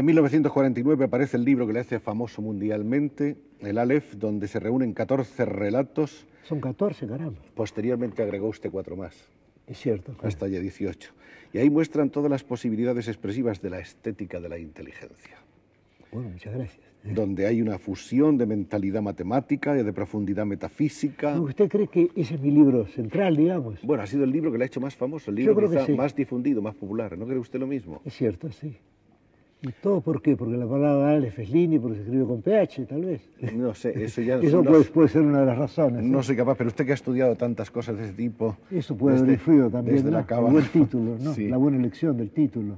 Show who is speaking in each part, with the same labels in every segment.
Speaker 1: 1949 aparece el libro que le hace famoso mundialmente, el Aleph, donde se reúnen 14 relatos.
Speaker 2: Son 14, caramba.
Speaker 1: Posteriormente agregó usted 4 más.
Speaker 2: Es cierto.
Speaker 1: Hasta ya 18. Y ahí muestran todas las posibilidades expresivas de la estética de la inteligencia.
Speaker 2: Bueno, muchas gracias.
Speaker 1: Donde hay una fusión de mentalidad matemática y de profundidad metafísica.
Speaker 2: ¿Usted cree que ese es mi libro central, digamos?
Speaker 1: Bueno, ha sido el libro que le ha hecho más famoso, el libro quizá sí, más difundido, más popular. ¿No cree usted lo mismo?
Speaker 2: Es cierto, sí. ¿Y todo por qué? Porque la palabra Aleph es Lini, porque se escribe con PH, tal vez.
Speaker 1: No sé, eso ya...
Speaker 2: Eso puede ser una de las razones.
Speaker 1: No soy capaz, pero usted que ha estudiado tantas cosas de ese tipo...
Speaker 2: Eso puede haber influido también, ¿no? El buen título, ¿no?
Speaker 1: Sí.
Speaker 2: La buena elección del título.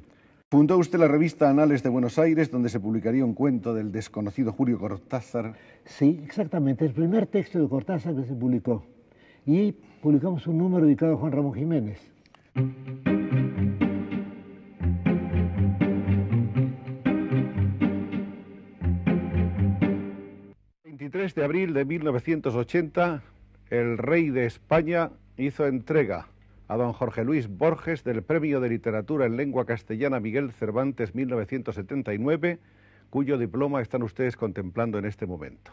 Speaker 1: Fundó usted la revista Anales de Buenos Aires, donde se publicaría un cuento del desconocido Julio Cortázar.
Speaker 2: Sí, exactamente, el primer texto de Cortázar que se publicó. Y publicamos un número dedicado a Juan Ramón Jiménez.
Speaker 1: 23 de abril de 1980, el rey de España hizo entrega a don Jorge Luis Borges del Premio de Literatura en Lengua Castellana Miguel Cervantes 1979, cuyo diploma están ustedes contemplando en este momento.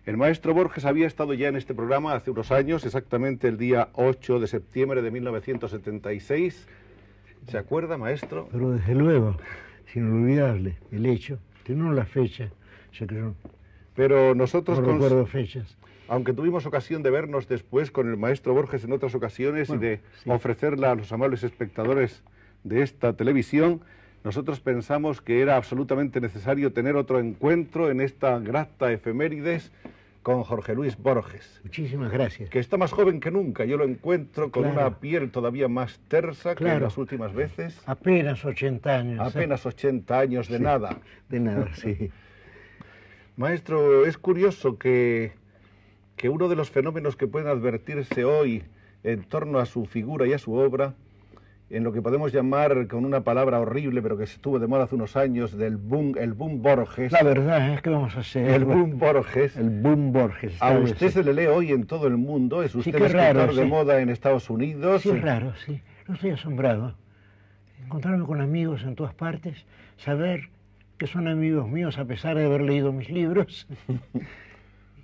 Speaker 1: El maestro Borges había estado ya en este programa hace unos años, exactamente el día 8 de septiembre de 1976. ¿Se acuerda, maestro?
Speaker 2: Pero desde luego, es inolvidable el hecho, tiene la fecha, ya que yo
Speaker 1: pero nosotros
Speaker 2: no recuerdo fechas.
Speaker 1: Aunque tuvimos ocasión de vernos después con el maestro Borges en otras ocasiones y de ofrecerla a los amables espectadores de esta televisión, nosotros pensamos que era absolutamente necesario tener otro encuentro en esta grata efemérides con Jorge Luis Borges.
Speaker 2: Muchísimas gracias.
Speaker 1: Que está más joven que nunca. Yo lo encuentro con una piel todavía más tersa que en las últimas veces.
Speaker 2: Apenas 80 años.
Speaker 1: Apenas 80 años de nada.
Speaker 2: De nada, sí.
Speaker 1: Maestro, es curioso que uno de los fenómenos que pueden advertirse hoy en torno a su figura y a su obra, en lo que podemos llamar con una palabra horrible, pero que estuvo de moda hace unos años, el boom Borges.
Speaker 2: La verdad es que vamos a hacer
Speaker 1: el boom Borges.
Speaker 2: El boom Borges.
Speaker 1: A usted se le lee hoy en todo el mundo, es usted escritor de moda en Estados Unidos.
Speaker 2: Sí, es raro, sí. No estoy asombrado. Encontrarme con amigos en todas partes, saber que son amigos míos a pesar de haber leído mis libros.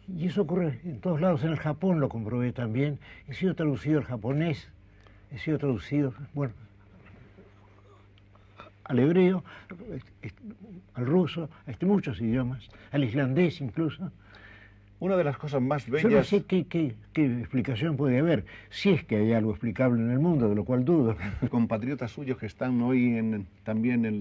Speaker 2: Y eso ocurre en todos lados. En el Japón lo comprobé también. He sido traducido al japonés, he sido traducido, bueno, al hebreo, al ruso, a muchos idiomas, al islandés incluso.
Speaker 1: Una de las cosas más bellas...
Speaker 2: Yo no sé qué explicación puede haber, si es que hay algo explicable en el mundo, de lo cual dudo.
Speaker 1: Compatriotas suyos que están hoy también en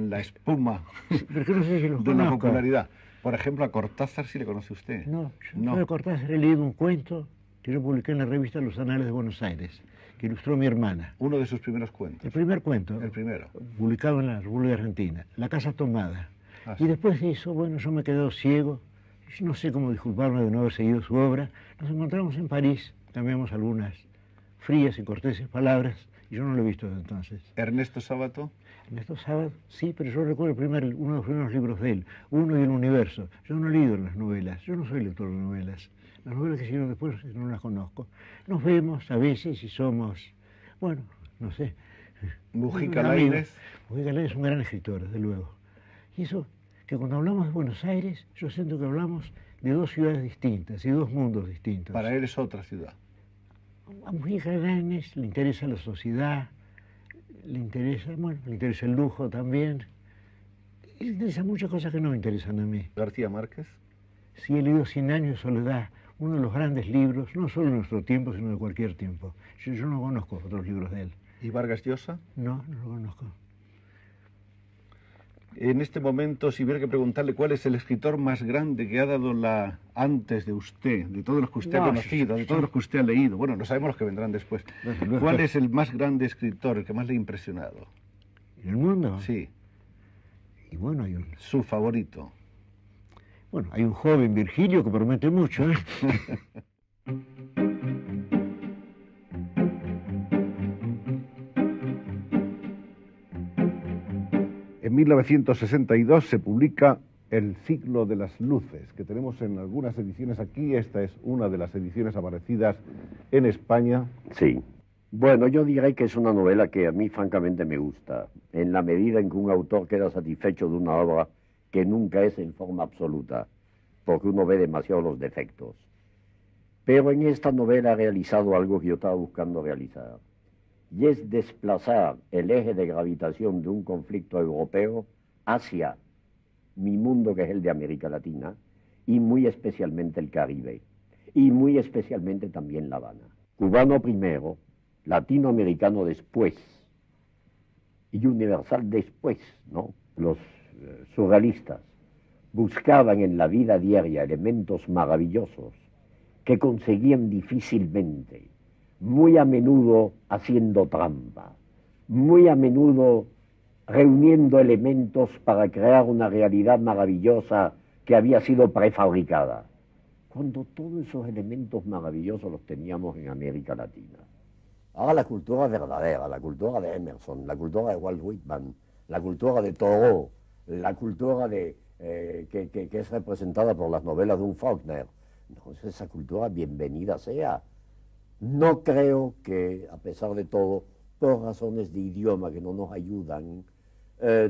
Speaker 1: la espuma
Speaker 2: pero no sé si los
Speaker 1: de la popularidad. Por ejemplo, a Cortázar, ¿sí le conoce usted?
Speaker 2: No, yo de Cortázar he leído un cuento que yo publiqué en la revista Los Anales de Buenos Aires, que ilustró mi hermana.
Speaker 1: Uno de sus primeros cuentos.
Speaker 2: El primer cuento.
Speaker 1: El primero.
Speaker 2: Publicado en la República Argentina, La Casa Tomada.
Speaker 1: Sí.
Speaker 2: Y después de eso, bueno, yo me he quedado ciego, no sé cómo disculparme de no haber seguido su obra. Nos encontramos en París, cambiamos algunas frías y corteses palabras, y yo no lo he visto desde entonces.
Speaker 1: ¿Ernesto Sábato?
Speaker 2: Ernesto Sábato, sí, pero yo recuerdo uno de los primeros libros de él, Uno y el Universo. Yo no he leído las novelas, yo no soy lector de novelas. Las novelas que hicieron después no las conozco. Nos vemos a veces y somos, bueno, no sé.
Speaker 1: Mujica Lainez.
Speaker 2: Mujica Lainez es un gran escritor, desde luego. Y eso, que cuando hablamos de Buenos Aires, yo siento que hablamos de dos ciudades distintas y dos mundos distintos.
Speaker 1: Para él es otra ciudad.
Speaker 2: A Mujica Lainez le interesa la sociedad, le interesa el lujo también. Le interesan muchas cosas que no me interesan a mí.
Speaker 1: ¿García Márquez?
Speaker 2: Sí, he leído 100 años de soledad, uno de los grandes libros, no solo de nuestro tiempo, sino de cualquier tiempo. Yo no conozco otros libros de él.
Speaker 1: ¿Y Vargas Llosa?
Speaker 2: No, no lo conozco.
Speaker 1: En este momento, si hubiera que preguntarle cuál es el escritor más grande que ha dado antes de usted, de todos los que usted ha conocido, de todos los que usted ha leído, bueno, no sabemos los que vendrán después. ¿Cuál es el más grande escritor, el que más le ha impresionado?
Speaker 2: ¿En el mundo?
Speaker 1: Sí.
Speaker 2: Y bueno,
Speaker 1: su favorito.
Speaker 2: Bueno, hay un joven, Virgilio, que promete mucho, ¿eh?
Speaker 1: En 1962 se publica El Siglo de las Luces, que tenemos en algunas ediciones aquí. Esta es una de las ediciones aparecidas en España.
Speaker 3: Sí. Bueno, yo diré que es una novela que a mí francamente me gusta, en la medida en que un autor queda satisfecho de una obra que nunca es en forma absoluta, porque uno ve demasiado los defectos. Pero en esta novela ha realizado algo que yo estaba buscando realizar, y es desplazar el eje de gravitación de un conflicto europeo hacia mi mundo, que es el de América Latina, y muy especialmente el Caribe, y muy especialmente también La Habana. Cubano primero, latinoamericano después, y universal después, ¿no? Los surrealistas buscaban en la vida diaria elementos maravillosos que conseguían difícilmente, muy a menudo haciendo trampa, muy a menudo reuniendo elementos para crear una realidad maravillosa que había sido prefabricada, cuando todos esos elementos maravillosos los teníamos en América Latina. Ahora la cultura verdadera, la cultura de Emerson, la cultura de Walt Whitman, la cultura de Thoreau, la cultura que es representada por las novelas de un Faulkner, entonces esa cultura bienvenida sea. No creo que, a pesar de todo, por razones de idioma que no nos ayudan,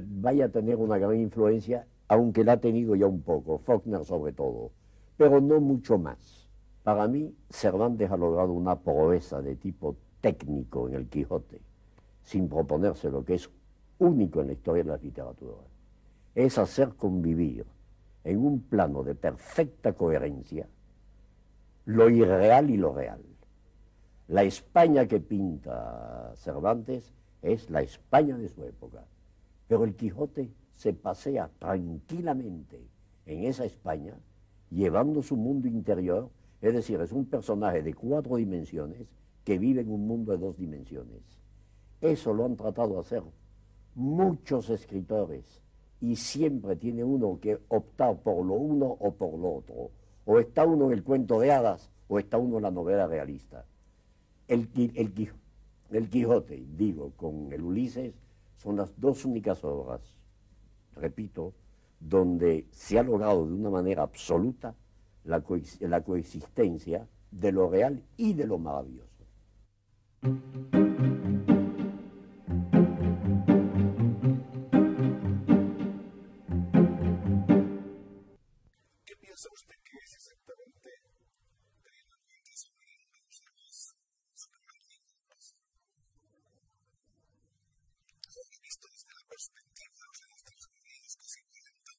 Speaker 3: vaya a tener una gran influencia, aunque la ha tenido ya un poco, Faulkner sobre todo, pero no mucho más. Para mí, Cervantes ha logrado una proeza de tipo técnico en el Quijote, sin proponerse lo que es único en la historia de la literatura. Es hacer convivir en un plano de perfecta coherencia lo irreal y lo real. La España que pinta Cervantes es la España de su época, pero el Quijote se pasea tranquilamente en esa España, llevando su mundo interior, es decir, es un personaje de 4 dimensiones que vive en un mundo de 2 dimensiones. Eso lo han tratado de hacer muchos escritores y siempre tiene uno que optar por lo uno o por lo otro. O está uno en el cuento de hadas o está uno en la novela realista. El Quijote, digo, con el Ulises, son las 2 únicas obras, repito, donde se ha logrado de una manera absoluta la coexistencia de lo real y de lo maravilloso.
Speaker 1: ¿Qué piensa usted que es exactamente visto desde la perspectiva de los Estados Unidos que se cuenta?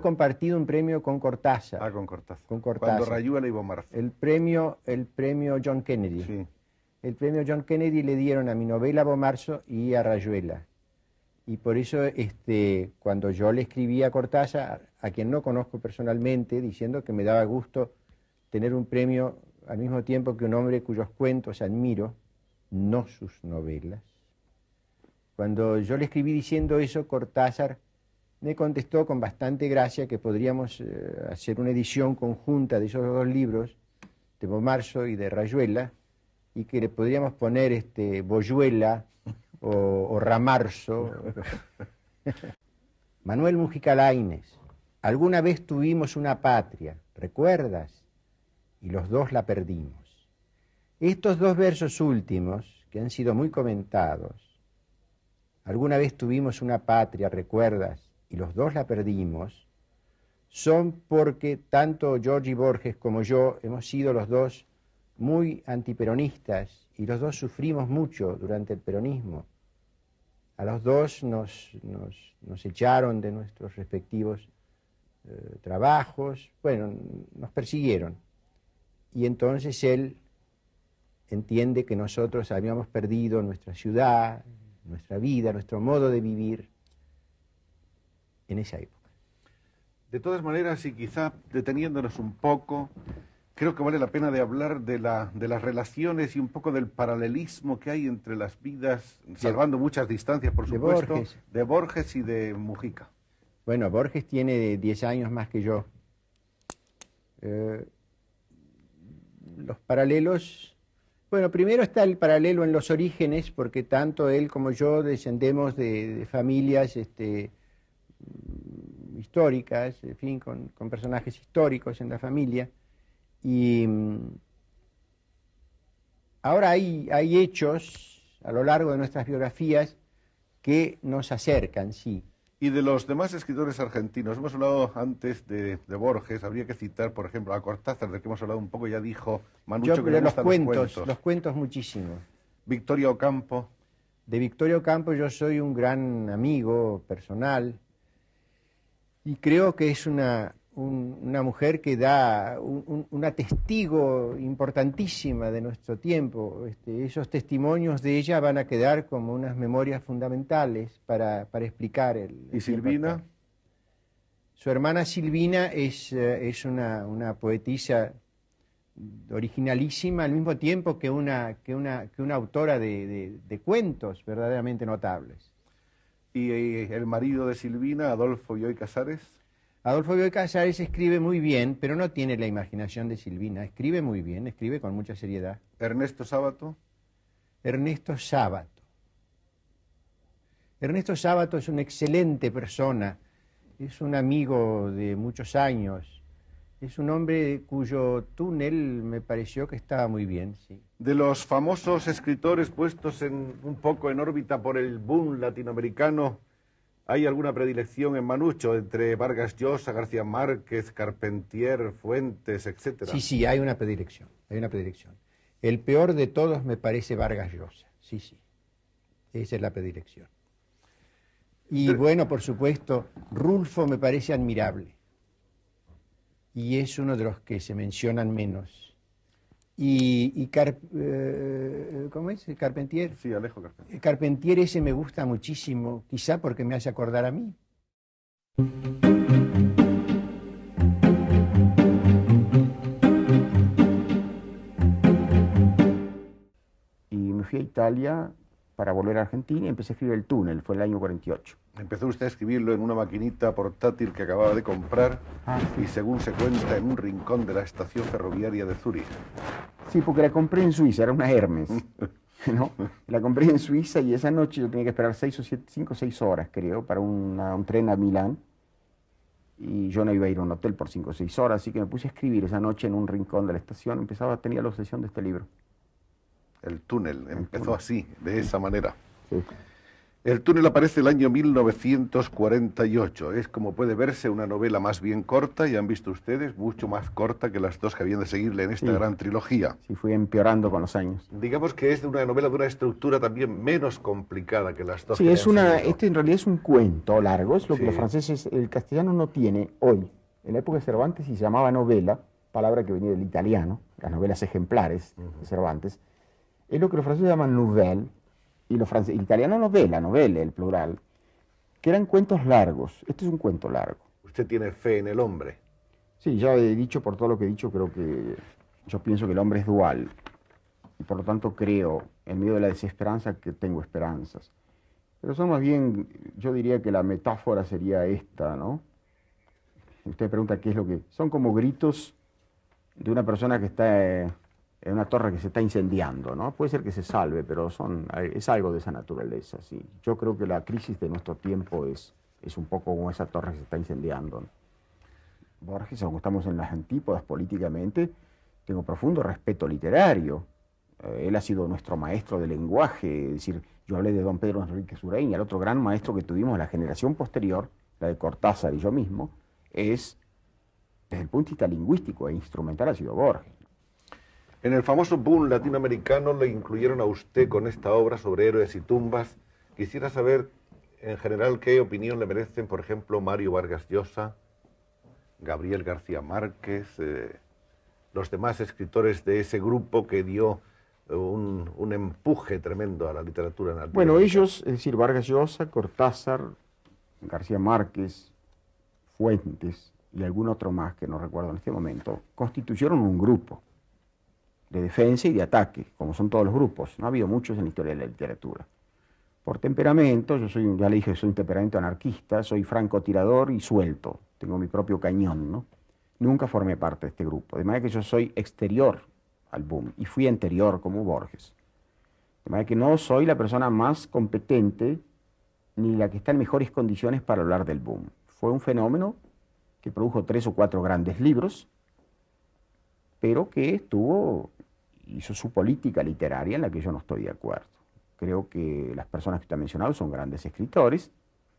Speaker 4: Compartido un premio con Cortázar.
Speaker 1: Ah, con Cortázar.
Speaker 4: Con Cortázar.
Speaker 1: Cuando Rayuela y Bomarzo.
Speaker 4: El premio John Kennedy.
Speaker 1: Sí.
Speaker 4: El premio John Kennedy le dieron a mi novela Bomarzo y a Rayuela. Y por eso, cuando yo le escribí a Cortázar, a quien no conozco personalmente, diciendo que me daba gusto tener un premio al mismo tiempo que un hombre cuyos cuentos admiro, no sus novelas. Cuando yo le escribí diciendo eso, Cortázar me contestó con bastante gracia que podríamos hacer una edición conjunta de esos dos libros, de Bomarzo y de Rayuela, y que le podríamos poner Boyuela o Ramarzo. Manuel Mujica Lainez, alguna vez tuvimos una patria, ¿recuerdas? Y los dos la perdimos. Estos dos versos últimos, que han sido muy comentados, alguna vez tuvimos una patria, ¿recuerdas? Y los dos la perdimos, son porque tanto Jorge Borges como yo hemos sido los dos muy antiperonistas y los dos sufrimos mucho durante el peronismo. A los dos nos echaron de nuestros respectivos trabajos, bueno, nos persiguieron. Y entonces él entiende que nosotros habíamos perdido nuestra ciudad, nuestra vida, nuestro modo de vivir en esa época.
Speaker 1: De todas maneras, y quizá deteniéndonos un poco, creo que vale la pena de hablar de las relaciones y un poco del paralelismo que hay entre las vidas, salvando muchas distancias, por supuesto, de Borges y de Mujica.
Speaker 4: Bueno, Borges tiene 10 años más que yo. Los paralelos... Bueno, primero está el paralelo en los orígenes, porque tanto él como yo descendemos de familias históricas, en fin, con personajes históricos en la familia. Y ahora hay hechos a lo largo de nuestras biografías que nos acercan, sí.
Speaker 1: Y de los demás escritores argentinos, hemos hablado antes de Borges, habría que citar, por ejemplo, a Cortázar, del que hemos hablado un poco, ya dijo Manucho que le gustan
Speaker 4: los cuentos muchísimo.
Speaker 1: Victoria Ocampo.
Speaker 4: De Victoria Ocampo yo soy un gran amigo personal y creo que es una mujer que da una testigo importantísima de nuestro tiempo. Esos testimonios de ella van a quedar como unas memorias fundamentales para explicar el...
Speaker 1: ¿Y Silvina?
Speaker 4: Su hermana Silvina es una poetisa originalísima, al mismo tiempo que una autora de cuentos verdaderamente notables.
Speaker 1: ¿Y el marido de Silvina, Adolfo Bioy Casares?
Speaker 4: Adolfo Bioy Casares escribe muy bien, pero no tiene la imaginación de Silvina. Escribe muy bien, escribe con mucha seriedad.
Speaker 1: ¿Ernesto Sábato?
Speaker 4: Ernesto Sábato. Ernesto Sábato es una excelente persona, es un amigo de muchos años, es un hombre cuyo túnel me pareció que estaba muy bien, sí.
Speaker 1: De los famosos escritores puestos un poco en órbita por el boom latinoamericano, ¿hay alguna predilección en Manucho entre Vargas Llosa, García Márquez, Carpentier, Fuentes, etcétera?
Speaker 4: Sí, hay una predilección, hay una predilección. El peor de todos me parece Vargas Llosa, sí, esa es la predilección. Y bueno, por supuesto, Rulfo me parece admirable, y es uno de los que se mencionan menos. ¿Cómo es? ¿Carpentier?
Speaker 1: Sí, Alejo Carpentier.
Speaker 4: Carpentier ese me gusta muchísimo, quizá porque me hace acordar a mí.
Speaker 5: Y me fui a Italia para volver a Argentina y empecé a escribir El túnel, fue el año 48.
Speaker 1: Empezó usted a escribirlo en una maquinita portátil que acababa de comprar y según se cuenta en un rincón de la estación ferroviaria de Zúrich.
Speaker 5: Sí, porque la compré en Suiza, era una Hermes, ¿no? La compré en Suiza y esa noche yo tenía que esperar 5 o 6 horas, creo, para un tren a Milán. Y yo no iba a ir a un hotel por 5 o 6 horas, así que me puse a escribir esa noche en un rincón de la estación. Tenía la obsesión de este libro.
Speaker 1: El túnel empezó así, de esa manera.
Speaker 5: Sí.
Speaker 1: El túnel aparece el año 1948. Es, como puede verse, una novela más bien corta, y han visto ustedes, mucho más corta que las dos que habían de seguirle en esta gran trilogía.
Speaker 5: Sí, fui empeorando con los años.
Speaker 1: Digamos que es una novela de una estructura también menos complicada que las dos.
Speaker 5: Sí,
Speaker 1: que
Speaker 5: este en realidad es un cuento largo, es lo que los franceses, el castellano no tiene hoy. En la época de Cervantes se llamaba novela, palabra que venía del italiano, las novelas ejemplares de Cervantes. Es lo que los franceses llaman nouvelle, y el italiano novelle, el plural, que eran cuentos largos. Este es un cuento largo.
Speaker 1: Usted tiene fe en el hombre.
Speaker 5: Sí, ya he dicho, por todo lo que he dicho, yo pienso que el hombre es dual, y por lo tanto creo, en medio de la desesperanza, que tengo esperanzas. Pero son más bien, yo diría que la metáfora sería esta, ¿no? Usted pregunta qué es lo que... Son como gritos de una persona que está en una torre que se está incendiando, ¿no? Puede ser que se salve, pero es algo de esa naturaleza, sí. Yo creo que la crisis de nuestro tiempo es un poco como esa torre que se está incendiando, ¿no? Borges, aunque estamos en las antípodas políticamente, tengo profundo respeto literario. Él ha sido nuestro maestro de lenguaje, es decir, yo hablé de don Pedro Enrique Sureña, el otro gran maestro que tuvimos, la generación posterior, la de Cortázar y yo mismo, desde el punto de vista lingüístico e instrumental, ha sido Borges.
Speaker 1: En el famoso boom latinoamericano le incluyeron a usted con esta obra sobre héroes y tumbas. Quisiera saber, en general, qué opinión le merecen, por ejemplo, Mario Vargas Llosa, Gabriel García Márquez, los demás escritores de ese grupo que dio un empuje tremendo a la literatura en Latinoamérica.
Speaker 5: Bueno, ellos, es decir, Vargas Llosa, Cortázar, García Márquez, Fuentes y algún otro más que no recuerdo en este momento, constituyeron un grupo de defensa y de ataque, como son todos los grupos. No ha habido muchos en la historia de la literatura. Por temperamento, ya le dije, soy un temperamento anarquista, soy francotirador y suelto, tengo mi propio cañón, ¿no? Nunca formé parte de este grupo, de manera que yo soy exterior al boom, y fui anterior como Borges. De manera que no soy la persona más competente, ni la que está en mejores condiciones para hablar del boom. Fue un fenómeno que produjo 3 o 4 grandes libros, pero que hizo su política literaria en la que yo no estoy de acuerdo. Creo que las personas que usted ha mencionado son grandes escritores,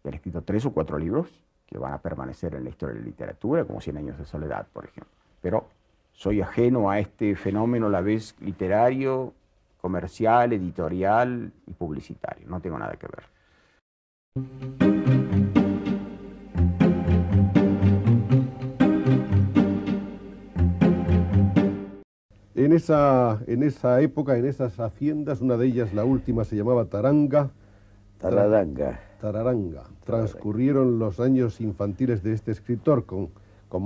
Speaker 5: que han escrito 3 o 4 libros que van a permanecer en la historia de la literatura, como 100 años de soledad, por ejemplo. Pero soy ajeno a este fenómeno a la vez literario, comercial, editorial y publicitario. No tengo nada que ver.
Speaker 1: En esa época, en esas haciendas, una de ellas, la última, se llamaba Taranga.
Speaker 3: Taradanga.
Speaker 1: Tararanga. Transcurrieron los años infantiles de este escritor con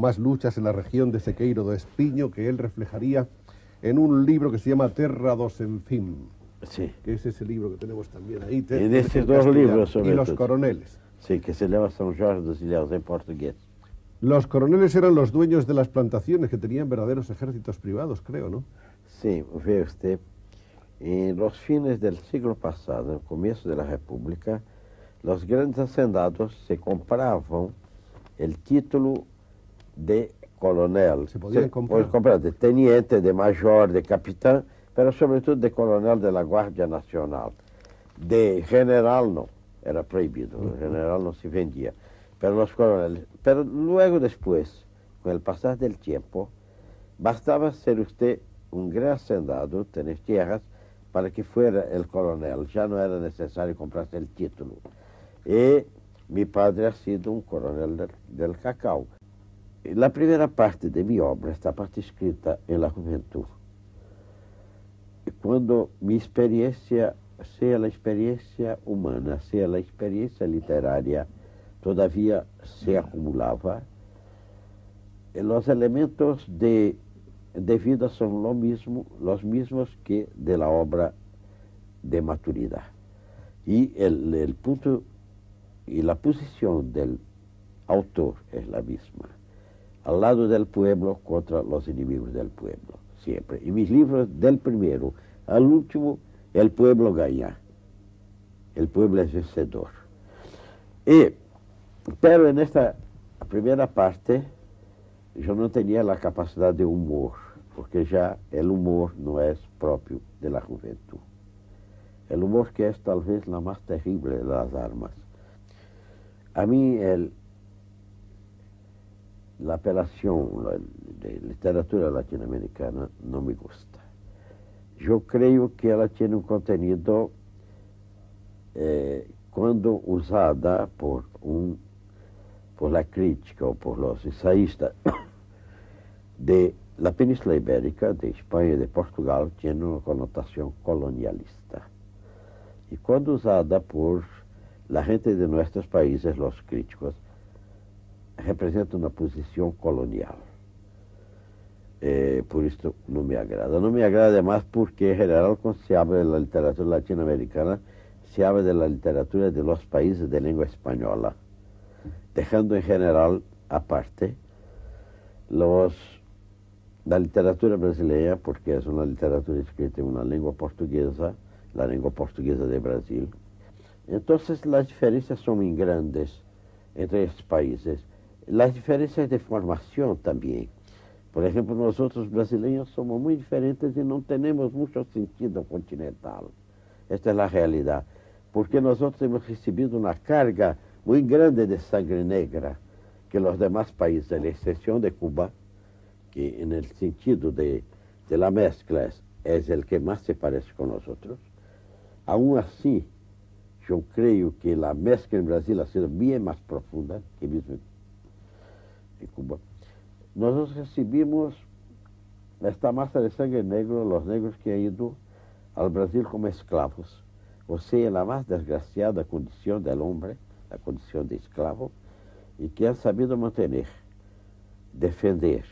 Speaker 1: más luchas en la región de Sequeiro do Espinho que él reflejaría en un libro que se llama Terra dos Enfim.
Speaker 6: Sí.
Speaker 1: Que es ese libro que tenemos también ahí.
Speaker 6: En estos dos libros, sobre
Speaker 1: Y Los
Speaker 6: todo.
Speaker 1: Coroneles.
Speaker 6: Sí, que se llama São Jorge dos Ilhéus en portugués.
Speaker 1: Los coroneles eran los dueños de las plantaciones que tenían verdaderos ejércitos privados, creo, ¿no?
Speaker 6: Sí, ve usted, en los fines del siglo pasado, en el comienzo de la República, los grandes hacendados se compraban el título de coronel.
Speaker 1: Se podían comprar.
Speaker 6: Puede comprar de teniente, de mayor, de capitán, pero sobre todo de coronel de la Guardia Nacional. De general no, era prohibido, el general no se vendía. Pero los coroneles, pero luego después, con el pasar del tiempo, bastaba ser usted un gran hacendado, tener tierras, para que fuera el coronel. Ya no era necesario comprarse el título. Y mi padre ha sido un coronel del cacao. La primera parte de mi obra, esta parte escrita en la juventud, cuando mi experiencia, sea la experiencia humana, sea la experiencia literaria, todavía se acumulaba, los elementos de vida son los mismos que de la obra de maturidad. Y el punto y la posición del autor es la misma, al lado del pueblo contra los enemigos del pueblo, siempre. Y mis libros, del primero al último, el pueblo gana, el pueblo es vencedor. Pero en esta primera parte yo no tenía la capacidad de humor, porque ya el humor no es propio de la juventud. El humor que es tal vez la más terrible de las armas. A mí la apelación de literatura latinoamericana no me gusta. Yo creo que ella tiene un contenido, cuando usada por la crítica o por los ensayistas de la península ibérica, de España y de Portugal, tiene una connotación colonialista. Y cuando usada por la gente de nuestros países, los críticos, representa una posición colonial. Por esto no me agrada. No me agrada además porque en general cuando se habla de la literatura latinoamericana, se habla de la literatura de los países de lengua española, dejando en general aparte la literatura brasileña, porque es una literatura escrita en una lengua portuguesa, la lengua portuguesa de Brasil. Entonces las diferencias son muy grandes entre estos países. Las diferencias de formación también. Por ejemplo, nosotros brasileños somos muy diferentes y no tenemos mucho sentido continental. Esta es la realidad. Porque nosotros hemos recibido una carga muy grande de sangre negra que los demás países, a la excepción de Cuba, que en el sentido de la mezcla es el que más se parece con nosotros. Aún así, yo creo que la mezcla en Brasil ha sido bien más profunda que mismo en Cuba. Nosotros recibimos esta masa de sangre negra, los negros que han ido al Brasil como esclavos, o sea, la más desgraciada condición del hombre, la condición de esclavo, y que han sabido mantener, defender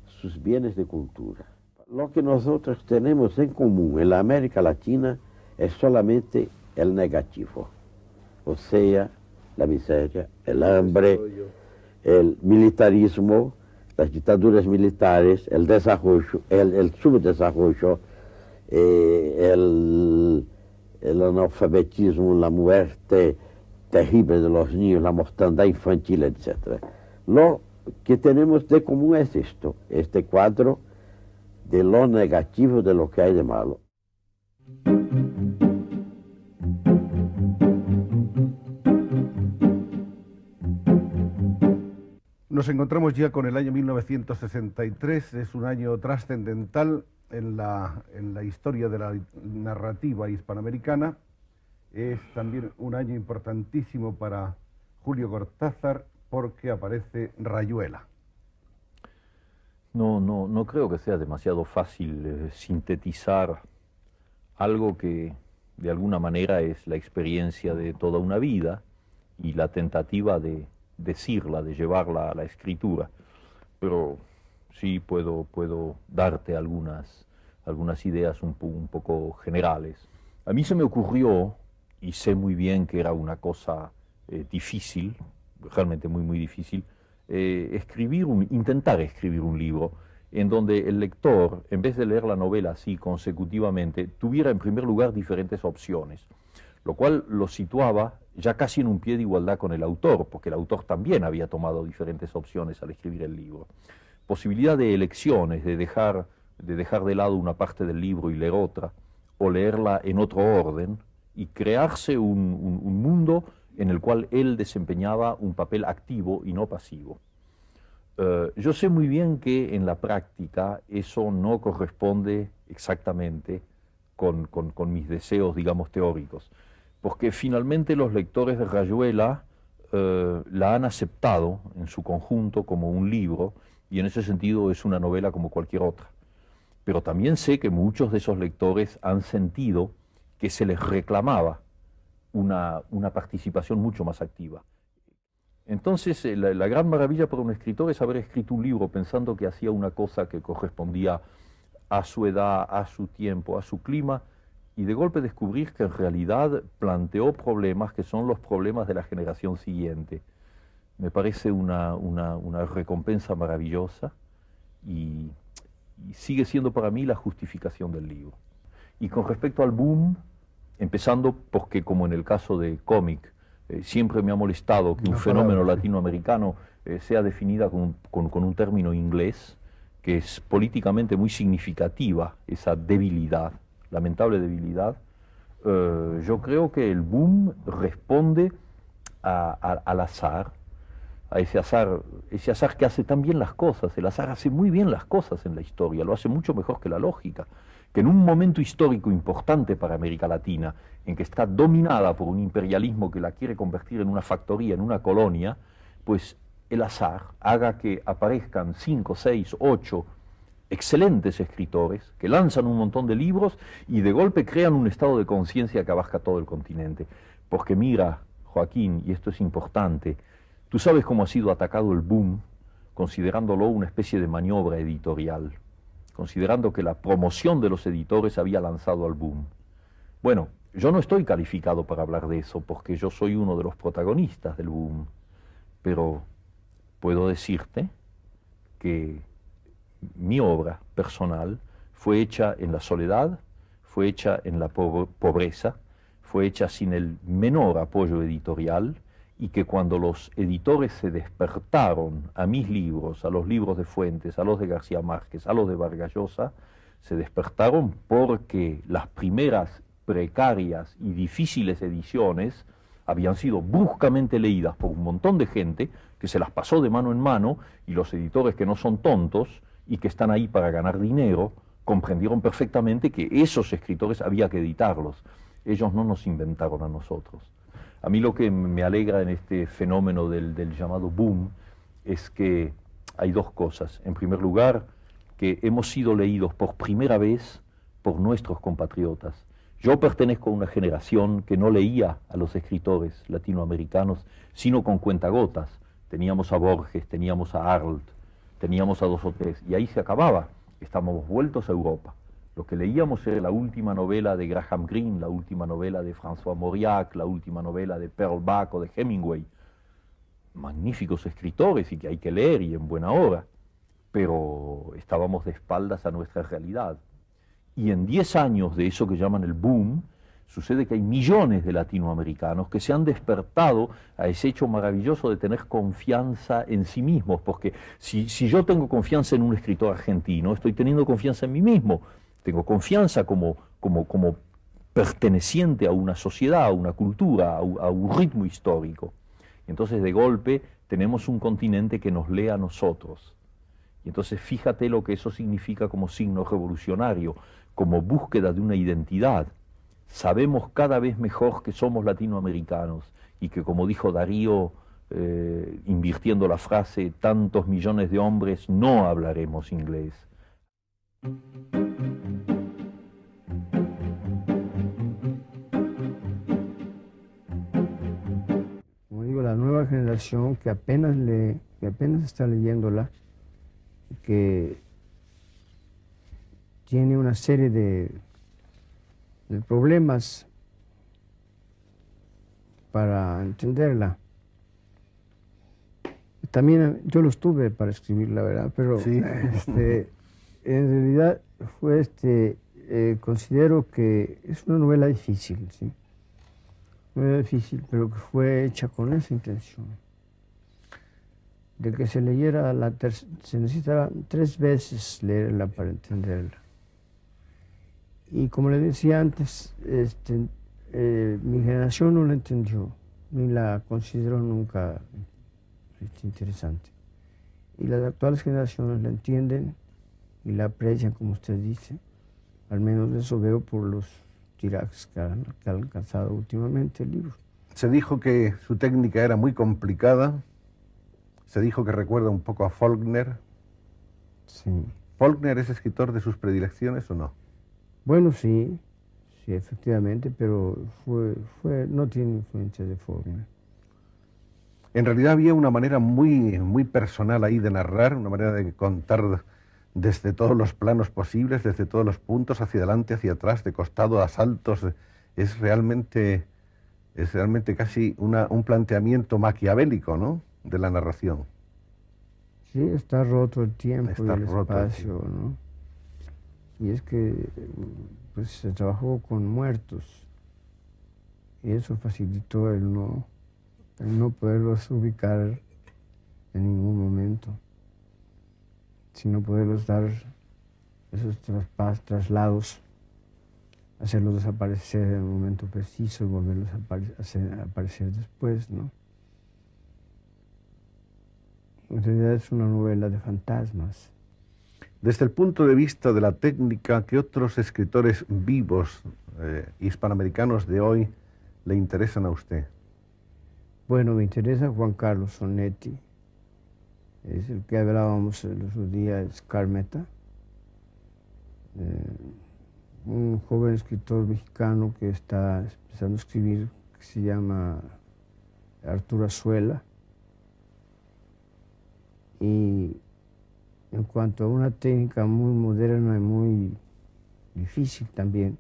Speaker 6: sus bienes de cultura. Lo que nosotros tenemos en común en la América Latina es solamente el negativo, o sea, la miseria, el hambre, el militarismo, las dictaduras militares, el desarrollo, el subdesarrollo, el analfabetismo, la muerte terrible de los niños, la mortandad infantil, etc. Lo que tenemos de común es esto, este cuadro de lo negativo, de lo que hay de malo.
Speaker 1: Nos encontramos ya con el año 1963, es un año trascendental en la historia de la narrativa hispanoamericana. Es también un año importantísimo para Julio Cortázar porque aparece Rayuela.
Speaker 7: No creo que sea demasiado fácil sintetizar algo que de alguna manera es la experiencia de toda una vida y la tentativa de decirla, de llevarla a la escritura. Pero sí puedo darte algunas ideas un poco generales. A mí se me ocurrió, y sé muy bien que era una cosa difícil, realmente muy difícil, intentar escribir un libro en donde el lector, en vez de leer la novela así consecutivamente, tuviera en primer lugar diferentes opciones, lo cual lo situaba ya casi en un pie de igualdad con el autor, porque el autor también había tomado diferentes opciones al escribir el libro. Posibilidad de elecciones, de dejar de lado una parte del libro y leer otra, o leerla en otro orden, y crearse un mundo en el cual él desempeñaba un papel activo y no pasivo. Yo sé muy bien que en la práctica eso no corresponde exactamente con mis deseos, digamos, teóricos, porque finalmente los lectores de Rayuela la han aceptado en su conjunto como un libro, y en ese sentido es una novela como cualquier otra. Pero también sé que muchos de esos lectores han sentido que se les reclamaba una participación mucho más activa. Entonces, la gran maravilla para un escritor es haber escrito un libro pensando que hacía una cosa que correspondía a su edad, a su tiempo, a su clima, y de golpe descubrir que en realidad planteó problemas que son los problemas de la generación siguiente. Me parece una recompensa maravillosa y sigue siendo para mí la justificación del libro. Y con respecto al boom, empezando porque, como en el caso de cómic, siempre me ha molestado que un fenómeno latinoamericano sea definida con un término inglés, que es políticamente muy significativa, esa debilidad, lamentable debilidad. Yo creo que el boom responde al azar, a ese azar que hace tan bien las cosas. El azar hace muy bien las cosas en la historia, lo hace mucho mejor que la lógica, que en un momento histórico importante para América Latina, en que está dominada por un imperialismo que la quiere convertir en una factoría, en una colonia, pues el azar haga que aparezcan 5, 6, 8 excelentes escritores que lanzan un montón de libros y de golpe crean un estado de conciencia que abarca todo el continente. Porque mira, Joaquín, y esto es importante, tú sabes cómo ha sido atacado el boom, considerándolo una especie de maniobra editorial, considerando que la promoción de los editores había lanzado al boom. Bueno, yo no estoy calificado para hablar de eso, porque yo soy uno de los protagonistas del boom, pero puedo decirte que mi obra personal fue hecha en la soledad, fue hecha en la pobreza, fue hecha sin el menor apoyo editorial, y que cuando los editores se despertaron a mis libros, a los libros de Fuentes, a los de García Márquez, a los de Vargas Llosa, se despertaron porque las primeras precarias y difíciles ediciones habían sido bruscamente leídas por un montón de gente que se las pasó de mano en mano, y los editores, que no son tontos y que están ahí para ganar dinero, comprendieron perfectamente que esos escritores había que editarlos. Ellos no nos inventaron a nosotros. A mí lo que me alegra en este fenómeno del llamado boom es que hay dos cosas. En primer lugar, que hemos sido leídos por primera vez por nuestros compatriotas. Yo pertenezco a una generación que no leía a los escritores latinoamericanos, sino con cuentagotas. Teníamos a Borges, teníamos a Arlt, teníamos a 2 o 3, y ahí se acababa. Estábamos vueltos a Europa. Lo que leíamos era la última novela de Graham Greene, la última novela de François Mauriac, la última novela de Pearl Buck o de Hemingway. Magníficos escritores y que hay que leer y en buena hora, pero estábamos de espaldas a nuestra realidad. Y en 10 años de eso que llaman el boom, sucede que hay millones de latinoamericanos que se han despertado a ese hecho maravilloso de tener confianza en sí mismos, porque si yo tengo confianza en un escritor argentino, estoy teniendo confianza en mí mismo. Tengo confianza como perteneciente a una sociedad, a una cultura, a un ritmo histórico. Entonces, de golpe, tenemos un continente que nos lee a nosotros. Y entonces, fíjate lo que eso significa como signo revolucionario, como búsqueda de una identidad. Sabemos cada vez mejor que somos latinoamericanos y que, como dijo Darío, invirtiendo la frase, tantos millones de hombres, no hablaremos inglés.
Speaker 5: nueva generación que apenas está leyéndola, que tiene una serie de problemas para entenderla. También yo los tuve para escribir, la verdad, pero
Speaker 1: sí.
Speaker 5: En realidad considero que es una novela difícil, ¿sí? Una novela difícil, pero que fue hecha con esa intención. De que se leyera, se necesitaba 3 veces leerla para entenderla. Y como le decía antes, mi generación no la entendió, ni la consideró nunca interesante. Y las actuales generaciones la entienden y la aprecian, como usted dice. Al menos eso veo por los tirajes que ha alcanzado últimamente el libro.
Speaker 1: Se dijo que su técnica era muy complicada. Se dijo que recuerda un poco a Faulkner.
Speaker 5: Sí.
Speaker 1: ¿Faulkner es escritor de sus predilecciones o no?
Speaker 5: Bueno, sí, efectivamente, pero no tiene influencia de Faulkner.
Speaker 1: En realidad había una manera muy personal ahí de narrar, una manera de contar desde todos los planos posibles, desde todos los puntos, hacia adelante, hacia atrás, de costado a saltos. Es realmente casi un planteamiento maquiavélico, ¿no?, de la narración.
Speaker 5: Sí, está roto el tiempo y el espacio, ¿no? Y es que pues se trabajó con muertos y eso facilitó el no poderlos ubicar en ningún momento, sino poderlos dar esos traslados, hacerlos desaparecer en el momento preciso y volverlos a aparecer después, ¿no? En realidad es una novela de fantasmas.
Speaker 1: Desde el punto de vista de la técnica, ¿qué otros escritores vivos hispanoamericanos de hoy le interesan a usted?
Speaker 5: Bueno, me interesa Juan Carlos Onetti, es el que hablábamos el otro día, es Carmeta, un joven escritor mexicano que está empezando a escribir, que se llama Arturo Azuela. Y en cuanto a una técnica muy moderna y muy difícil también,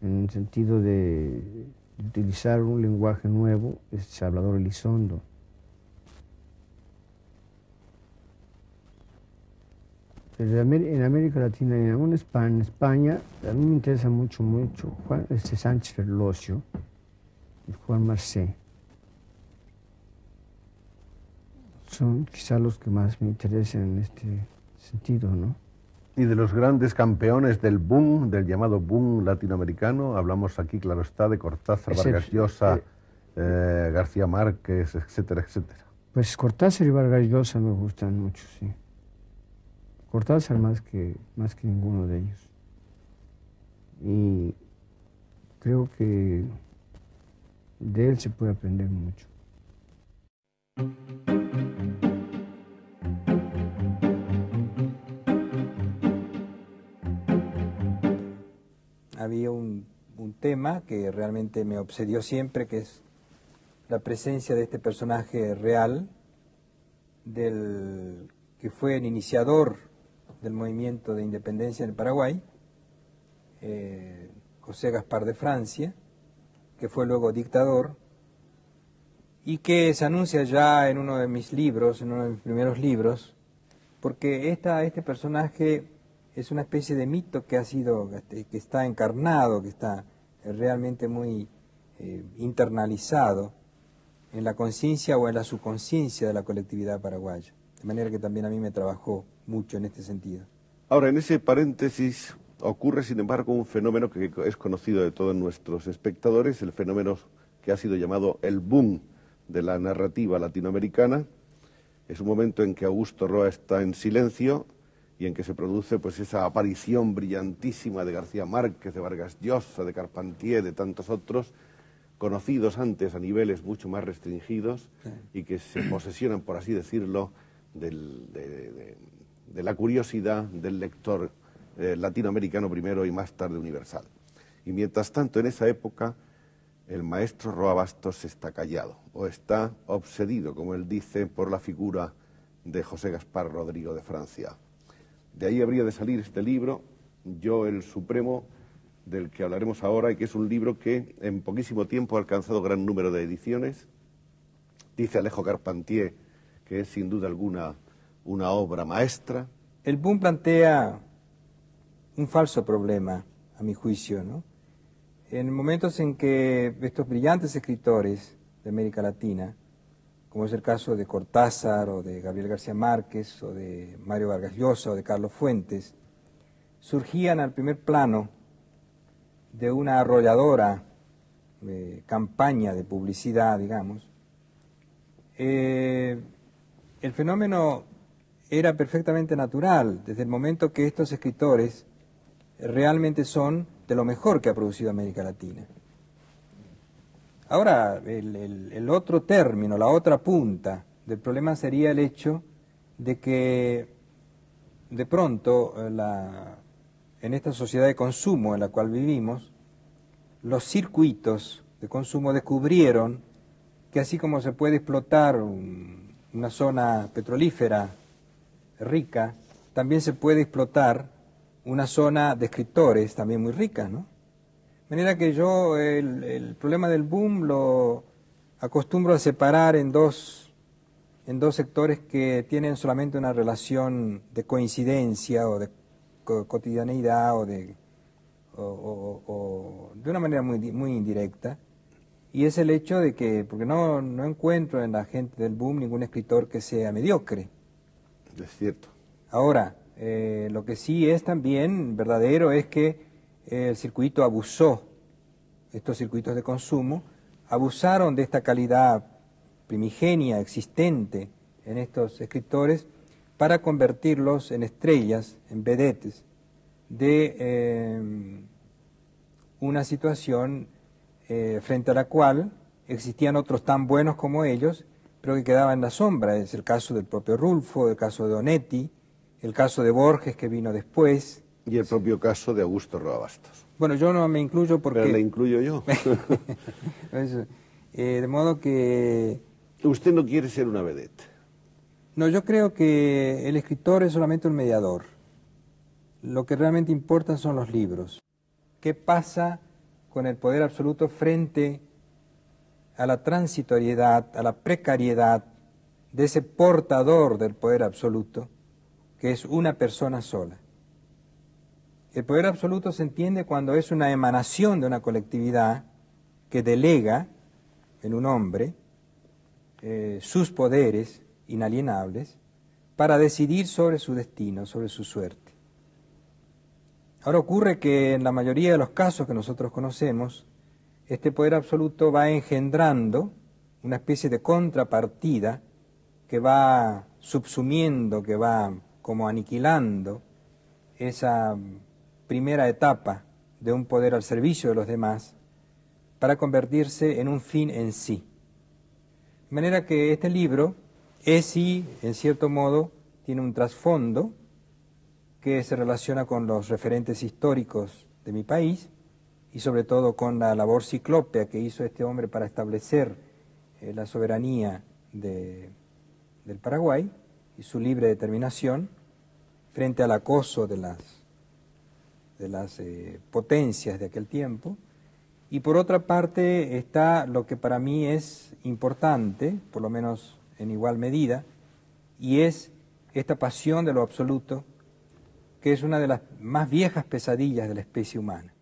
Speaker 5: en el sentido de utilizar un lenguaje nuevo, es Salvador Elizondo. Pero en América Latina y aún en España, a mí me interesa mucho Sánchez Ferlosio y Juan Marcé. Son quizá los que más me interesan en este sentido, ¿no?
Speaker 1: Y de los grandes campeones del boom, del llamado boom latinoamericano, hablamos aquí, claro está, de Cortázar, Vargas Llosa, García Márquez, etcétera, etcétera.
Speaker 5: Pues Cortázar y Vargas Llosa me gustan mucho, sí. Cortázar más que ninguno de ellos. Y creo que de él se puede aprender mucho.
Speaker 8: Había un tema que realmente me obsedió siempre, que es la presencia de este personaje real, que fue el iniciador del movimiento de independencia en el Paraguay, José Gaspar de Francia, que fue luego dictador, y que se anuncia ya en uno de mis libros, en uno de mis primeros libros, porque este personaje es una especie de mito que está encarnado, que está realmente muy internalizado en la conciencia o en la subconsciencia de la colectividad paraguaya. De manera que también a mí me trabajó mucho en este sentido.
Speaker 1: Ahora, en ese paréntesis ocurre, sin embargo, un fenómeno que es conocido de todos nuestros espectadores, el fenómeno que ha sido llamado el boom de la narrativa latinoamericana. Es un momento en que Augusto Roa está en silencio y en que se produce pues esa aparición brillantísima de García Márquez, de Vargas Llosa, de Carpentier, de tantos otros, conocidos antes a niveles mucho más restringidos, sí, y que se posesionan, por así decirlo, de la curiosidad del lector latinoamericano primero y más tarde universal. Y mientras tanto, en esa época, el maestro Roa Bastos está callado, o está obsedido, como él dice, por la figura de José Gaspar Rodrigo de Francia. De ahí habría de salir este libro, Yo el Supremo, del que hablaremos ahora, y que es un libro que en poquísimo tiempo ha alcanzado gran número de ediciones. Dice Alejo Carpentier que es sin duda alguna una obra maestra.
Speaker 8: El boom plantea un falso problema, a mi juicio, ¿no? En momentos en que estos brillantes escritores de América Latina, como es el caso de Cortázar o de Gabriel García Márquez o de Mario Vargas Llosa o de Carlos Fuentes, surgían al primer plano de una arrolladora campaña de publicidad, digamos, el fenómeno era perfectamente natural desde el momento que estos escritores realmente son de lo mejor que ha producido América Latina. Ahora, el otro término, la otra punta del problema sería el hecho de que de pronto en esta sociedad de consumo en la cual vivimos, los circuitos de consumo descubrieron que así como se puede explotar una zona petrolífera rica, también se puede explotar una zona de escritores también muy rica, ¿no? De manera que yo el problema del boom lo acostumbro a separar en dos sectores que tienen solamente una relación de coincidencia o de cotidianeidad o de una manera muy indirecta, y es el hecho de que, porque no encuentro en la gente del boom ningún escritor que sea mediocre.
Speaker 1: Es cierto.
Speaker 8: Ahora, lo que sí es también verdadero es que el circuito abusó, estos circuitos de consumo, abusaron de esta calidad primigenia existente en estos escritores para convertirlos en estrellas, en vedettes, de una situación frente a la cual existían otros tan buenos como ellos, pero que quedaban en la sombra. Es el caso del propio Rulfo, el caso de Onetti, el caso de Borges, que vino después.
Speaker 1: Y el propio caso de Augusto Roa Bastos.
Speaker 8: Bueno, yo no me incluyo porque...
Speaker 1: Pero le incluyo yo.
Speaker 8: De modo que...
Speaker 1: Usted no quiere ser una vedette.
Speaker 8: No, yo creo que el escritor es solamente un mediador. Lo que realmente importa son los libros. ¿Qué pasa con el poder absoluto frente a la transitoriedad, a la precariedad de ese portador del poder absoluto, que es una persona sola? El poder absoluto se entiende cuando es una emanación de una colectividad que delega en un hombre sus poderes inalienables para decidir sobre su destino, sobre su suerte. Ahora ocurre que en la mayoría de los casos que nosotros conocemos, este poder absoluto va engendrando una especie de contrapartida que va subsumiendo, que va como aniquilando esa primera etapa de un poder al servicio de los demás para convertirse en un fin en sí. De manera que este libro es sí, en cierto modo, tiene un trasfondo que se relaciona con los referentes históricos de mi país y sobre todo con la labor ciclópea que hizo este hombre para establecer la soberanía del Paraguay y su libre determinación frente al acoso de las potencias de aquel tiempo. Y por otra parte está lo que para mí es importante, por lo menos en igual medida, y es esta pasión de lo absoluto, que es una de las más viejas pesadillas de la especie humana.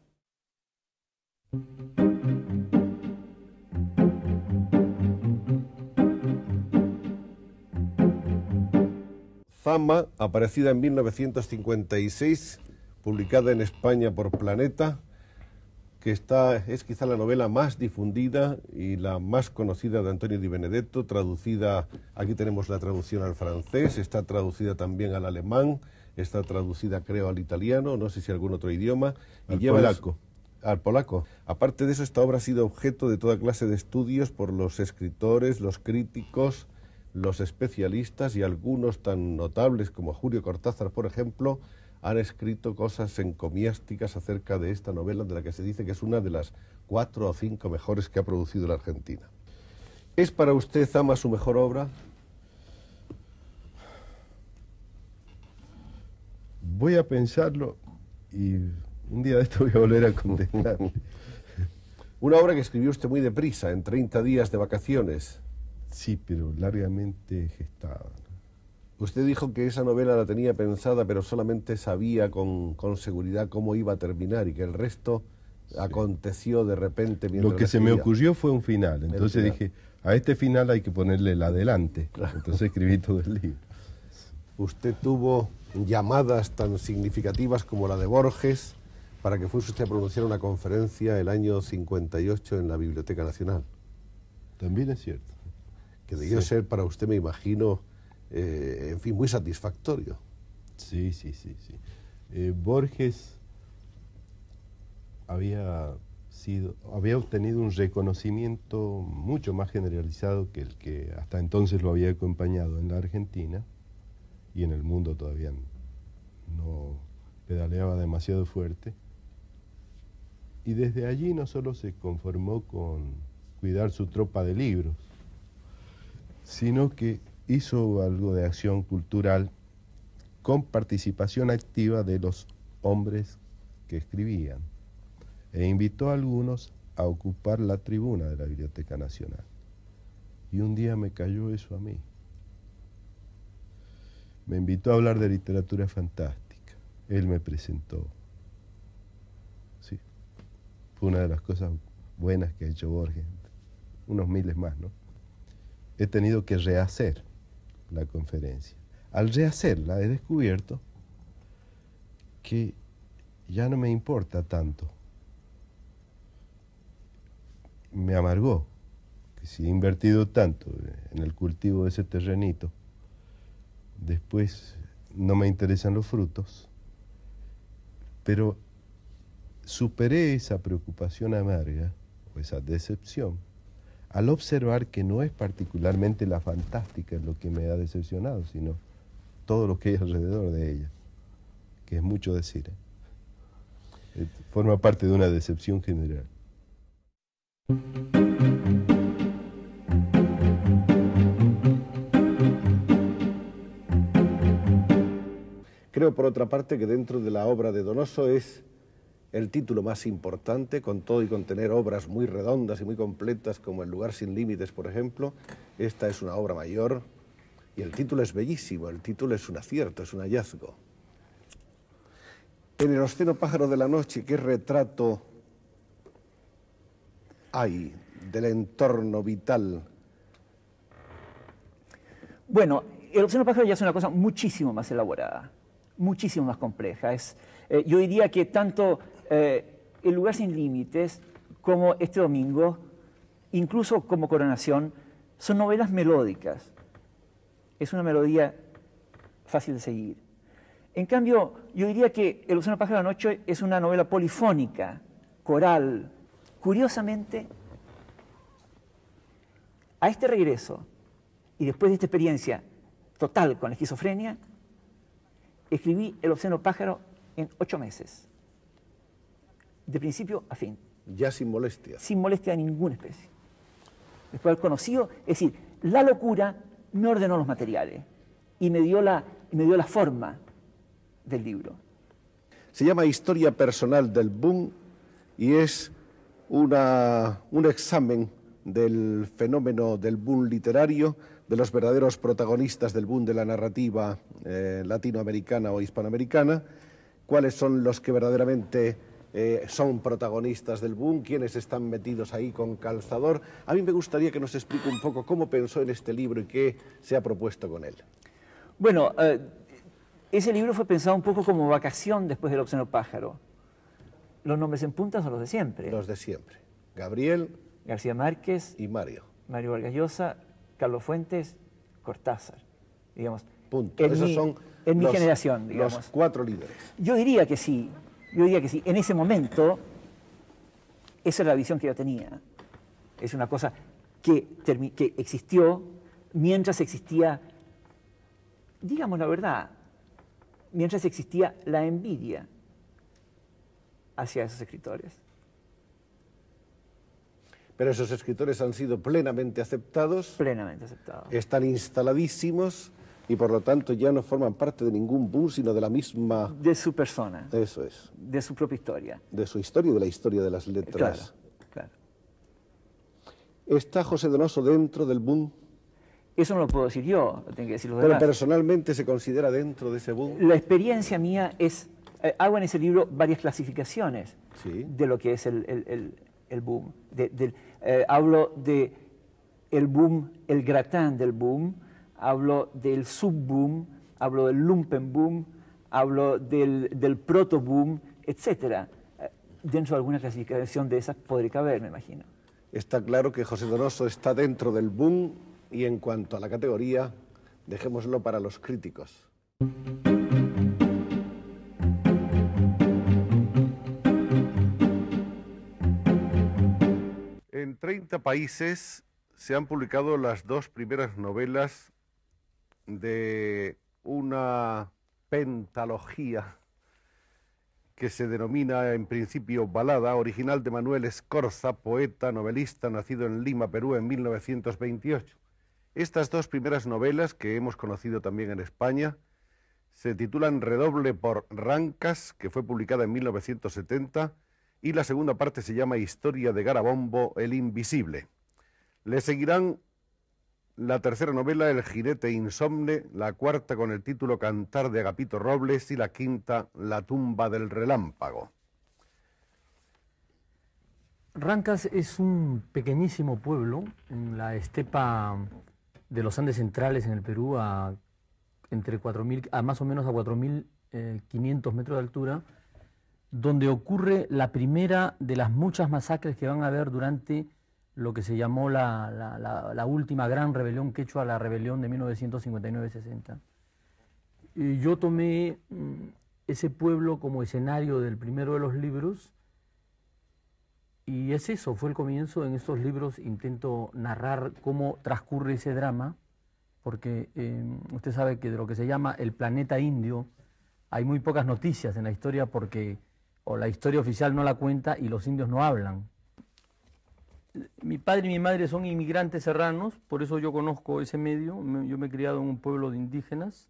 Speaker 1: Zama, aparecida en 1956, publicada en España por Planeta, que es quizá la novela más difundida y la más conocida de Antonio Di Benedetto, traducida, aquí tenemos la traducción al francés, está traducida también al alemán, está traducida creo al italiano, no sé si algún otro idioma, y lleva al polaco. Aparte de eso, esta obra ha sido objeto de toda clase de estudios por los escritores, los críticos, los especialistas, y algunos tan notables como Julio Cortázar, por ejemplo, han escrito cosas encomiásticas acerca de esta novela, de la que se dice que es una de las 4 o 5 mejores que ha producido la Argentina. ¿Es para usted, Zama, su mejor obra?
Speaker 9: Voy a pensarlo y un día de esto voy a volver a contestar.
Speaker 1: Una obra que escribió usted muy deprisa, en 30 días de vacaciones.
Speaker 9: Sí, pero largamente gestada.
Speaker 1: Usted dijo que esa novela la tenía pensada, pero solamente sabía con seguridad cómo iba a terminar y que el resto aconteció de repente mientras
Speaker 9: Lo que se me ocurrió fue un final. Entonces dije, a este final hay que ponerle el adelante. Claro. Entonces escribí todo el libro.
Speaker 1: Usted tuvo llamadas tan significativas como la de Borges para que fuese usted a pronunciar una conferencia el año 58 en la Biblioteca Nacional.
Speaker 9: También es cierto.
Speaker 1: Que debió ser para usted, me imagino, en fin, muy satisfactorio.
Speaker 9: Sí. Borges había obtenido un reconocimiento mucho más generalizado que el que hasta entonces lo había acompañado en la Argentina, y en el mundo todavía no pedaleaba demasiado fuerte. Y desde allí no solo se conformó con cuidar su tropa de libros, sino que hizo algo de acción cultural con participación activa de los hombres que escribían, e invitó a algunos a ocupar la tribuna de la Biblioteca Nacional. Y un día me cayó eso a mí. Me invitó a hablar de literatura fantástica. Él me presentó. Sí, fue una de las cosas buenas que ha hecho Borges. Unos miles más, ¿no? He tenido que rehacer la conferencia. Al rehacerla he descubierto que ya no me importa tanto. Me amargó que si he invertido tanto en el cultivo de ese terrenito, después no me interesan los frutos, pero superé esa preocupación amarga o esa decepción al observar que no es particularmente la fantástica lo que me ha decepcionado, sino todo lo que hay alrededor de ella, que es mucho decir. Forma parte de una decepción general.
Speaker 1: Creo, por otra parte, que dentro de la obra de Donoso es el título más importante, con todo y contener obras muy redondas y muy completas, como El lugar sin límites, por ejemplo. Esta es una obra mayor y el título es bellísimo, el título es un acierto, es un hallazgo. En El obsceno pájaro de la noche, ¿qué retrato hay del entorno vital?
Speaker 10: Bueno, El obsceno pájaro ya es una cosa muchísimo más elaborada, muchísimo más compleja. Yo diría que tanto El lugar sin límites como Este domingo, incluso como Coronación, son novelas melódicas. Es una melodía fácil de seguir. En cambio, yo diría que El obsceno pájaro de la noche es una novela polifónica, coral. Curiosamente, a este regreso y después de esta experiencia total con la esquizofrenia, escribí El obsceno pájaro en 8 meses, de principio a fin.
Speaker 1: Ya sin molestia.
Speaker 10: Sin molestia de ninguna especie. Después de haber conocido, es decir, la locura me ordenó los materiales y me dio la forma del libro.
Speaker 1: Se llama Historia personal del boom y es un examen del fenómeno del boom literario, de los verdaderos protagonistas del boom de la narrativa latinoamericana o hispanoamericana, cuáles son los que verdaderamente son protagonistas del boom, quiénes están metidos ahí con calzador. A mí me gustaría que nos explique un poco cómo pensó en este libro y qué se ha propuesto con él.
Speaker 10: Bueno, ese libro fue pensado un poco como vacación después del obsceno pájaro. Los nombres en punta son los de siempre.
Speaker 1: Los de siempre. Gabriel,
Speaker 10: García Márquez
Speaker 1: y Mario.
Speaker 10: Mario Vargas Llosa, Carlos Fuentes, Cortázar, digamos.
Speaker 1: Punto. Esos son
Speaker 10: mi generación, digamos.
Speaker 1: Los 4 líderes.
Speaker 10: Yo diría que sí. En ese momento, esa era la visión que yo tenía. Es una cosa que existió mientras existía, digamos la verdad, mientras existía la envidia hacia esos escritores.
Speaker 1: Pero esos escritores han sido plenamente aceptados.
Speaker 10: Plenamente aceptados.
Speaker 1: Están instaladísimos y por lo tanto ya no forman parte de ningún boom, sino de la misma...
Speaker 10: De su persona.
Speaker 1: Eso es.
Speaker 10: De su propia historia.
Speaker 1: De su historia y de la historia de las letras.
Speaker 10: Claro, claro.
Speaker 1: ¿Está José Donoso dentro del boom?
Speaker 10: Eso no lo puedo decir yo, lo tienen que decir los
Speaker 1: Pero
Speaker 10: demás.
Speaker 1: personalmente se considera dentro de ese boom.
Speaker 10: La experiencia mía es... hago en ese libro varias clasificaciones de lo que es el boom. Hablo de el boom, el gratin del boom, hablo del subboom, hablo del lumpenboom, hablo del protoboom, etc. Dentro de alguna clasificación de esas podría caber, me imagino.
Speaker 1: Está claro que José Donoso está dentro del boom y en cuanto a la categoría, dejémoslo para los críticos. En 30 países se han publicado las 2 primeras novelas de una pentalogía que se denomina en principio balada, original de Manuel Escorza, poeta, novelista, nacido en Lima, Perú, en 1928. Estas 2 primeras novelas, que hemos conocido también en España, se titulan Redoble por Rancas, que fue publicada en 1970, y la segunda parte se llama Historia de Garabombo, el Invisible. Le seguirán la tercera novela, El jinete insomne, la cuarta con el título Cantar de Agapito Robles y la quinta, La tumba del relámpago.
Speaker 11: Rancas es un pequeñísimo pueblo en la estepa de los Andes centrales en el Perú, a más o menos a 4.500 metros de altura, donde ocurre la primera de las muchas masacres que van a haber durante lo que se llamó la última gran rebelión quechua, la rebelión de 1959-60. Y yo tomé ese pueblo como escenario del primero de los libros, y es eso, fue el comienzo. En estos libros intento narrar cómo transcurre ese drama, porque usted sabe que de lo que se llama el planeta indio hay muy pocas noticias en la historia, porque o la historia oficial no la cuenta y los indios no hablan. Mi padre y mi madre son inmigrantes serranos, por eso yo conozco ese medio. Yo me he criado en un pueblo de indígenas.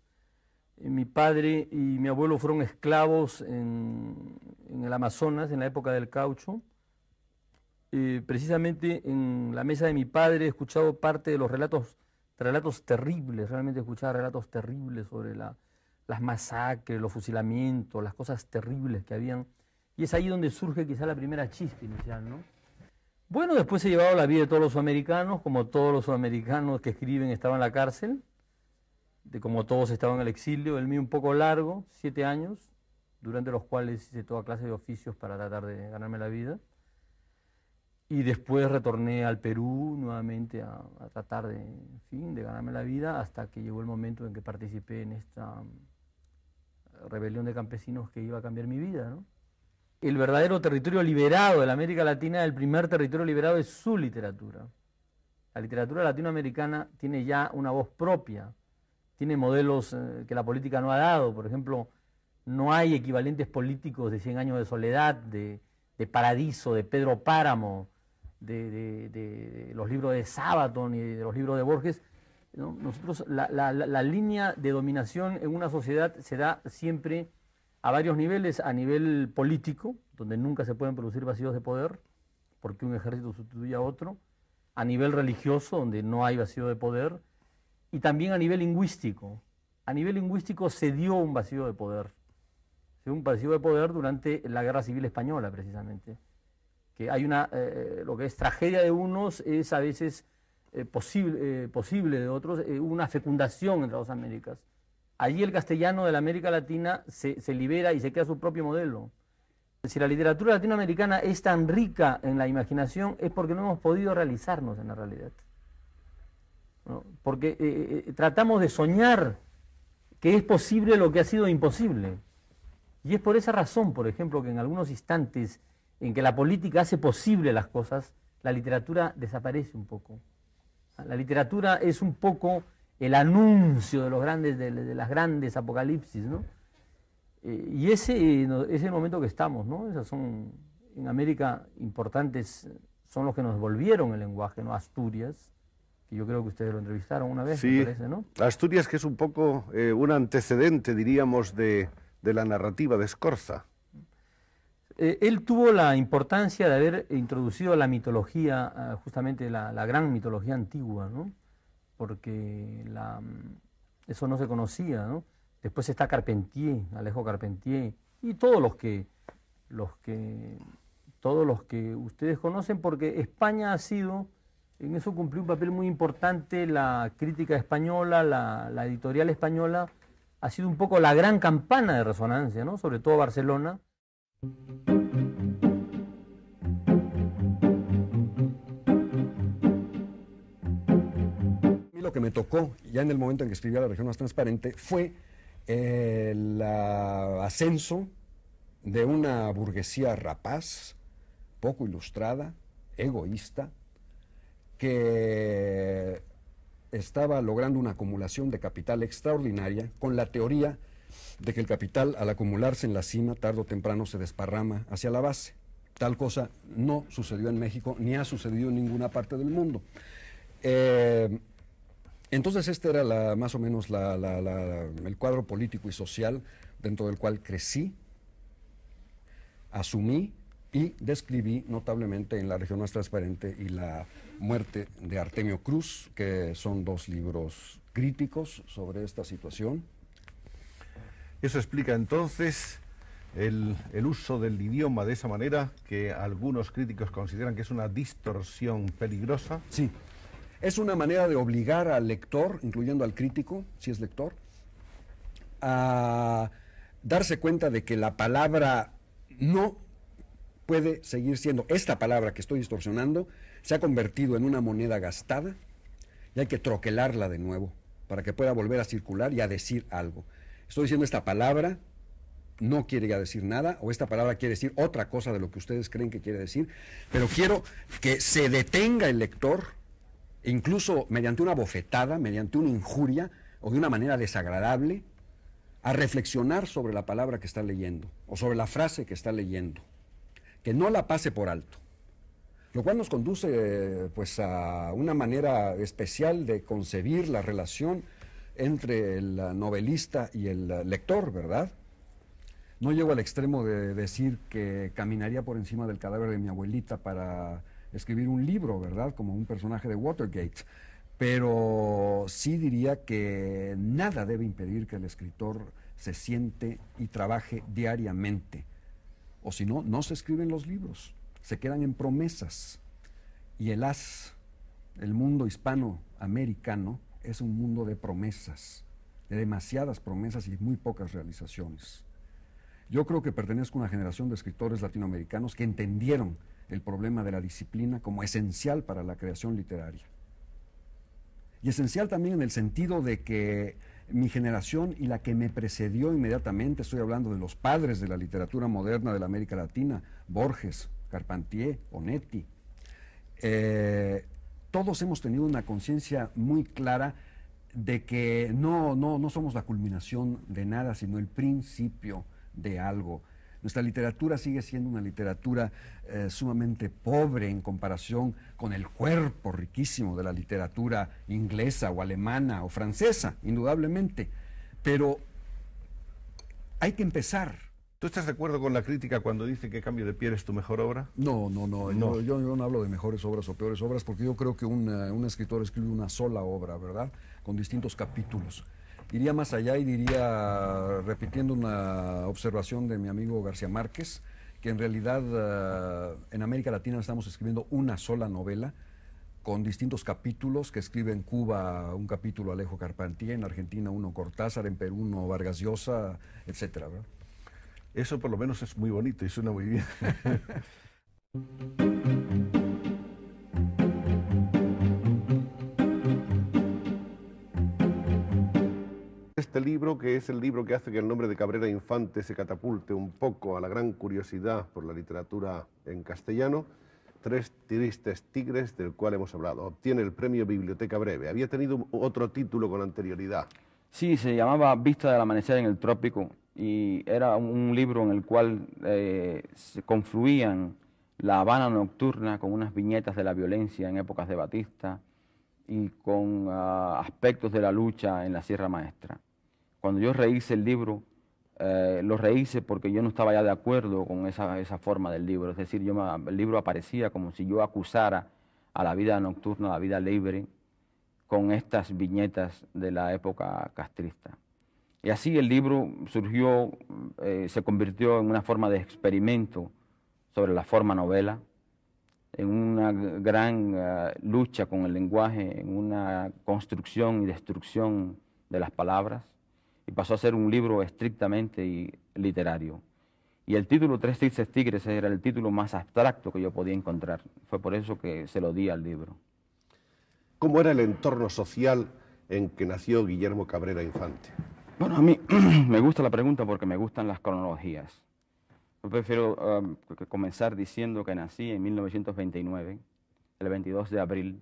Speaker 11: Mi padre y mi abuelo fueron esclavos en el Amazonas, en la época del caucho. Precisamente en la mesa de mi padre he escuchado parte de los relatos terribles, realmente he escuchado relatos terribles sobre las masacres, los fusilamientos, las cosas terribles que habían. Y es ahí donde surge quizá la primera chispa inicial, ¿no? Bueno, después he llevado la vida de todos los sudamericanos, como todos los sudamericanos que escriben estaban en la cárcel, como todos estaban en el exilio, el mío un poco largo, 7 años, durante los cuales hice toda clase de oficios para tratar de ganarme la vida. Y después retorné al Perú nuevamente a tratar de ganarme la vida, hasta que llegó el momento en que participé en esta rebelión de campesinos que iba a cambiar mi vida, ¿no? El verdadero territorio liberado de la América Latina, el primer territorio liberado es su literatura. La literatura latinoamericana tiene ya una voz propia, tiene modelos que la política no ha dado. Por ejemplo, no hay equivalentes políticos de 100 años de soledad, de Paradiso, de Pedro Páramo, de los libros de Sabaton y de los libros de Borges, ¿no? Nosotros, la línea de dominación en una sociedad se da siempre a varios niveles: a nivel político, donde nunca se pueden producir vacíos de poder, porque un ejército sustituye a otro; a nivel religioso, donde no hay vacío de poder; y también a nivel lingüístico. A nivel lingüístico se dio un vacío de poder. Se dio un vacío de poder durante la Guerra Civil Española, precisamente. Que hay lo que es tragedia de unos es a veces posible de otros, una fecundación entre las dos Américas. Allí el castellano de la América Latina se libera y se crea su propio modelo. Si la literatura latinoamericana es tan rica en la imaginación, es porque no hemos podido realizarnos en la realidad, ¿no? Porque tratamos de soñar que es posible lo que ha sido imposible. Y es por esa razón, por ejemplo, que en algunos instantes en que la política hace posible las cosas, la literatura desaparece un poco. La literatura es un poco el anuncio de los grandes, de las grandes apocalipsis, ¿no? Y ese es el momento que estamos, ¿no? Esos son, en América, importantes, son los que nos volvieron el lenguaje, ¿no? Asturias, que yo creo que ustedes lo entrevistaron una vez,
Speaker 1: Sí,
Speaker 11: me parece, ¿no?
Speaker 1: Asturias, que es un poco un antecedente, diríamos, de la narrativa de Scorza.
Speaker 11: Él tuvo la importancia de haber introducido la mitología, justamente la gran mitología antigua, ¿no? Porque eso no se conocía, ¿no? Después está Carpentier, Alejo Carpentier, y todos los que ustedes conocen, porque España ha sido, en eso cumplió un papel muy importante, la crítica española, la editorial española, ha sido un poco la gran campana de resonancia, ¿no? Sobre todo Barcelona.
Speaker 12: Lo que me tocó ya en el momento en que escribía La región más transparente fue el ascenso de una burguesía rapaz, poco ilustrada, egoísta, que estaba logrando una acumulación de capital extraordinaria con la teoría de que el capital, al acumularse en la cima, tarde o temprano se desparrama hacia la base. Tal cosa no sucedió en México ni ha sucedido en ninguna parte del mundo. Entonces este era más o menos el cuadro político y social dentro del cual crecí, asumí y describí notablemente en La región más transparente y La muerte de Artemio Cruz, que son dos libros críticos sobre esta situación.
Speaker 1: Eso explica entonces el uso del idioma de esa manera, que algunos críticos consideran que es una distorsión peligrosa.
Speaker 12: Sí. Es una manera de obligar al lector, incluyendo al crítico, si es lector, a darse cuenta de que la palabra no puede seguir siendo, esta palabra que estoy distorsionando, se ha convertido en una moneda gastada y hay que troquelarla de nuevo para que pueda volver a circular y a decir algo. Estoy diciendo esta palabra no quiere ya decir nada, o esta palabra quiere decir otra cosa de lo que ustedes creen que quiere decir, pero quiero que se detenga el lector, incluso mediante una bofetada, mediante una injuria o de una manera desagradable, a reflexionar sobre la palabra que está leyendo o sobre la frase que está leyendo, que no la pase por alto, lo cual nos conduce pues a una manera especial de concebir la relación entre el novelista y el lector, ¿verdad? No llego al extremo de decir que caminaría por encima del cadáver de mi abuelita para escribir un libro, ¿verdad? Como un personaje de Watergate. Pero sí diría que nada debe impedir que el escritor se siente y trabaje diariamente. O si no, no se escriben los libros, se quedan en promesas. Y el mundo hispanoamericano es un mundo de promesas, de demasiadas promesas y muy pocas realizaciones. Yo creo que pertenezco a una generación de escritores latinoamericanos que entendieron el problema de la disciplina como esencial para la creación literaria. Y esencial también en el sentido de que mi generación y la que me precedió inmediatamente, estoy hablando de los padres de la literatura moderna de la América Latina, Borges, Carpentier, Onetti, todos hemos tenido una conciencia muy clara de que no somos la culminación de nada, sino el principio de algo. Nuestra literatura sigue siendo una literatura sumamente pobre en comparación con el cuerpo riquísimo de la literatura inglesa o alemana o francesa, indudablemente. Pero hay que empezar.
Speaker 1: ¿Tú estás de acuerdo con la crítica cuando dice que Cambio de piel es tu mejor obra?
Speaker 12: No. Yo no hablo de mejores obras o peores obras, porque yo creo que un escritor escribe una sola obra, ¿verdad? Con distintos capítulos. Iría más allá y diría, repitiendo una observación de mi amigo García Márquez, que en realidad en América Latina estamos escribiendo una sola novela con distintos capítulos, que escribe en Cuba un capítulo Alejo Carpentier, en Argentina uno Cortázar, en Perú uno Vargas Llosa, etcétera, ¿verdad?
Speaker 1: Eso por lo menos es muy bonito y suena muy bien. Este libro, que es el libro que hace que el nombre de Cabrera Infante se catapulte un poco a la gran curiosidad por la literatura en castellano, Tres tristes tigres, del cual hemos hablado. Obtiene el premio Biblioteca Breve. Había tenido otro título con anterioridad.
Speaker 13: Sí, se llamaba Vista del amanecer en el trópico y era un libro en el cual se confluían la Habana nocturna con unas viñetas de la violencia en épocas de Batista y con aspectos de la lucha en la Sierra Maestra. Cuando yo rehice el libro, lo rehice porque yo no estaba ya de acuerdo con esa forma del libro. Es decir, el libro aparecía como si yo acusara a la vida nocturna, a la vida libre, con estas viñetas de la época castrista. Y así el libro surgió, se convirtió en una forma de experimento sobre la forma novela, en una gran lucha con el lenguaje, en una construcción y destrucción de las palabras, y pasó a ser un libro estrictamente literario. Y el título Tres tristes tigres era el título más abstracto que yo podía encontrar. Fue por eso que se lo di al libro.
Speaker 1: ¿Cómo era el entorno social en que nació Guillermo Cabrera Infante?
Speaker 13: Bueno, a mí me gusta la pregunta porque me gustan las cronologías. Yo prefiero comenzar diciendo que nací en 1929, el 22 de abril,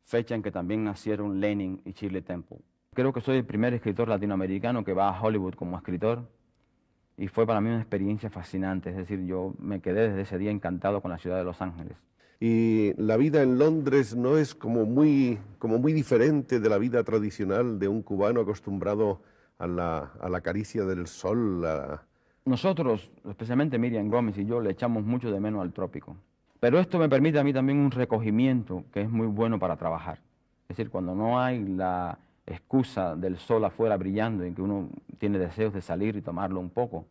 Speaker 13: fecha en que también nacieron Lenin y Shirley Temple. Creo que soy el primer escritor latinoamericano que va a Hollywood como escritor y fue para mí una experiencia fascinante. Es decir, yo me quedé desde ese día encantado con la ciudad de Los Ángeles.
Speaker 1: Y la vida en Londres no es como muy diferente de la vida tradicional de un cubano acostumbrado a la caricia del sol.
Speaker 13: Nosotros, especialmente Miriam Gómez y yo, le echamos mucho de menos al trópico. Pero esto me permite a mí también un recogimiento que es muy bueno para trabajar. Es decir, cuando no hay la excusa del sol afuera brillando en que uno tiene deseos de salir y tomarlo un poco,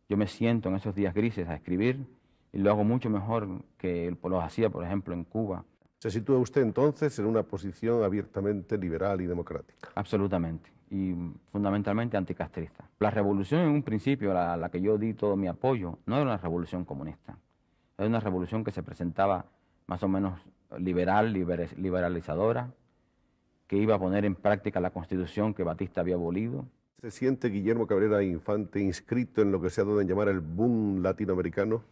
Speaker 13: yo me siento en esos días grises a escribir y lo hago mucho mejor que lo hacía, por ejemplo, en Cuba.
Speaker 1: ¿Se sitúa usted entonces en una posición abiertamente liberal y democrática?
Speaker 13: Absolutamente, y fundamentalmente anticastrista. La revolución en un principio, a la que yo di todo mi apoyo, no era una revolución comunista, era una revolución que se presentaba más o menos liberalizadora, que iba a poner en práctica la Constitución que Batista había abolido.
Speaker 1: ¿Se siente Guillermo Cabrera Infante inscrito en lo que se ha dado en llamar el boom latinoamericano?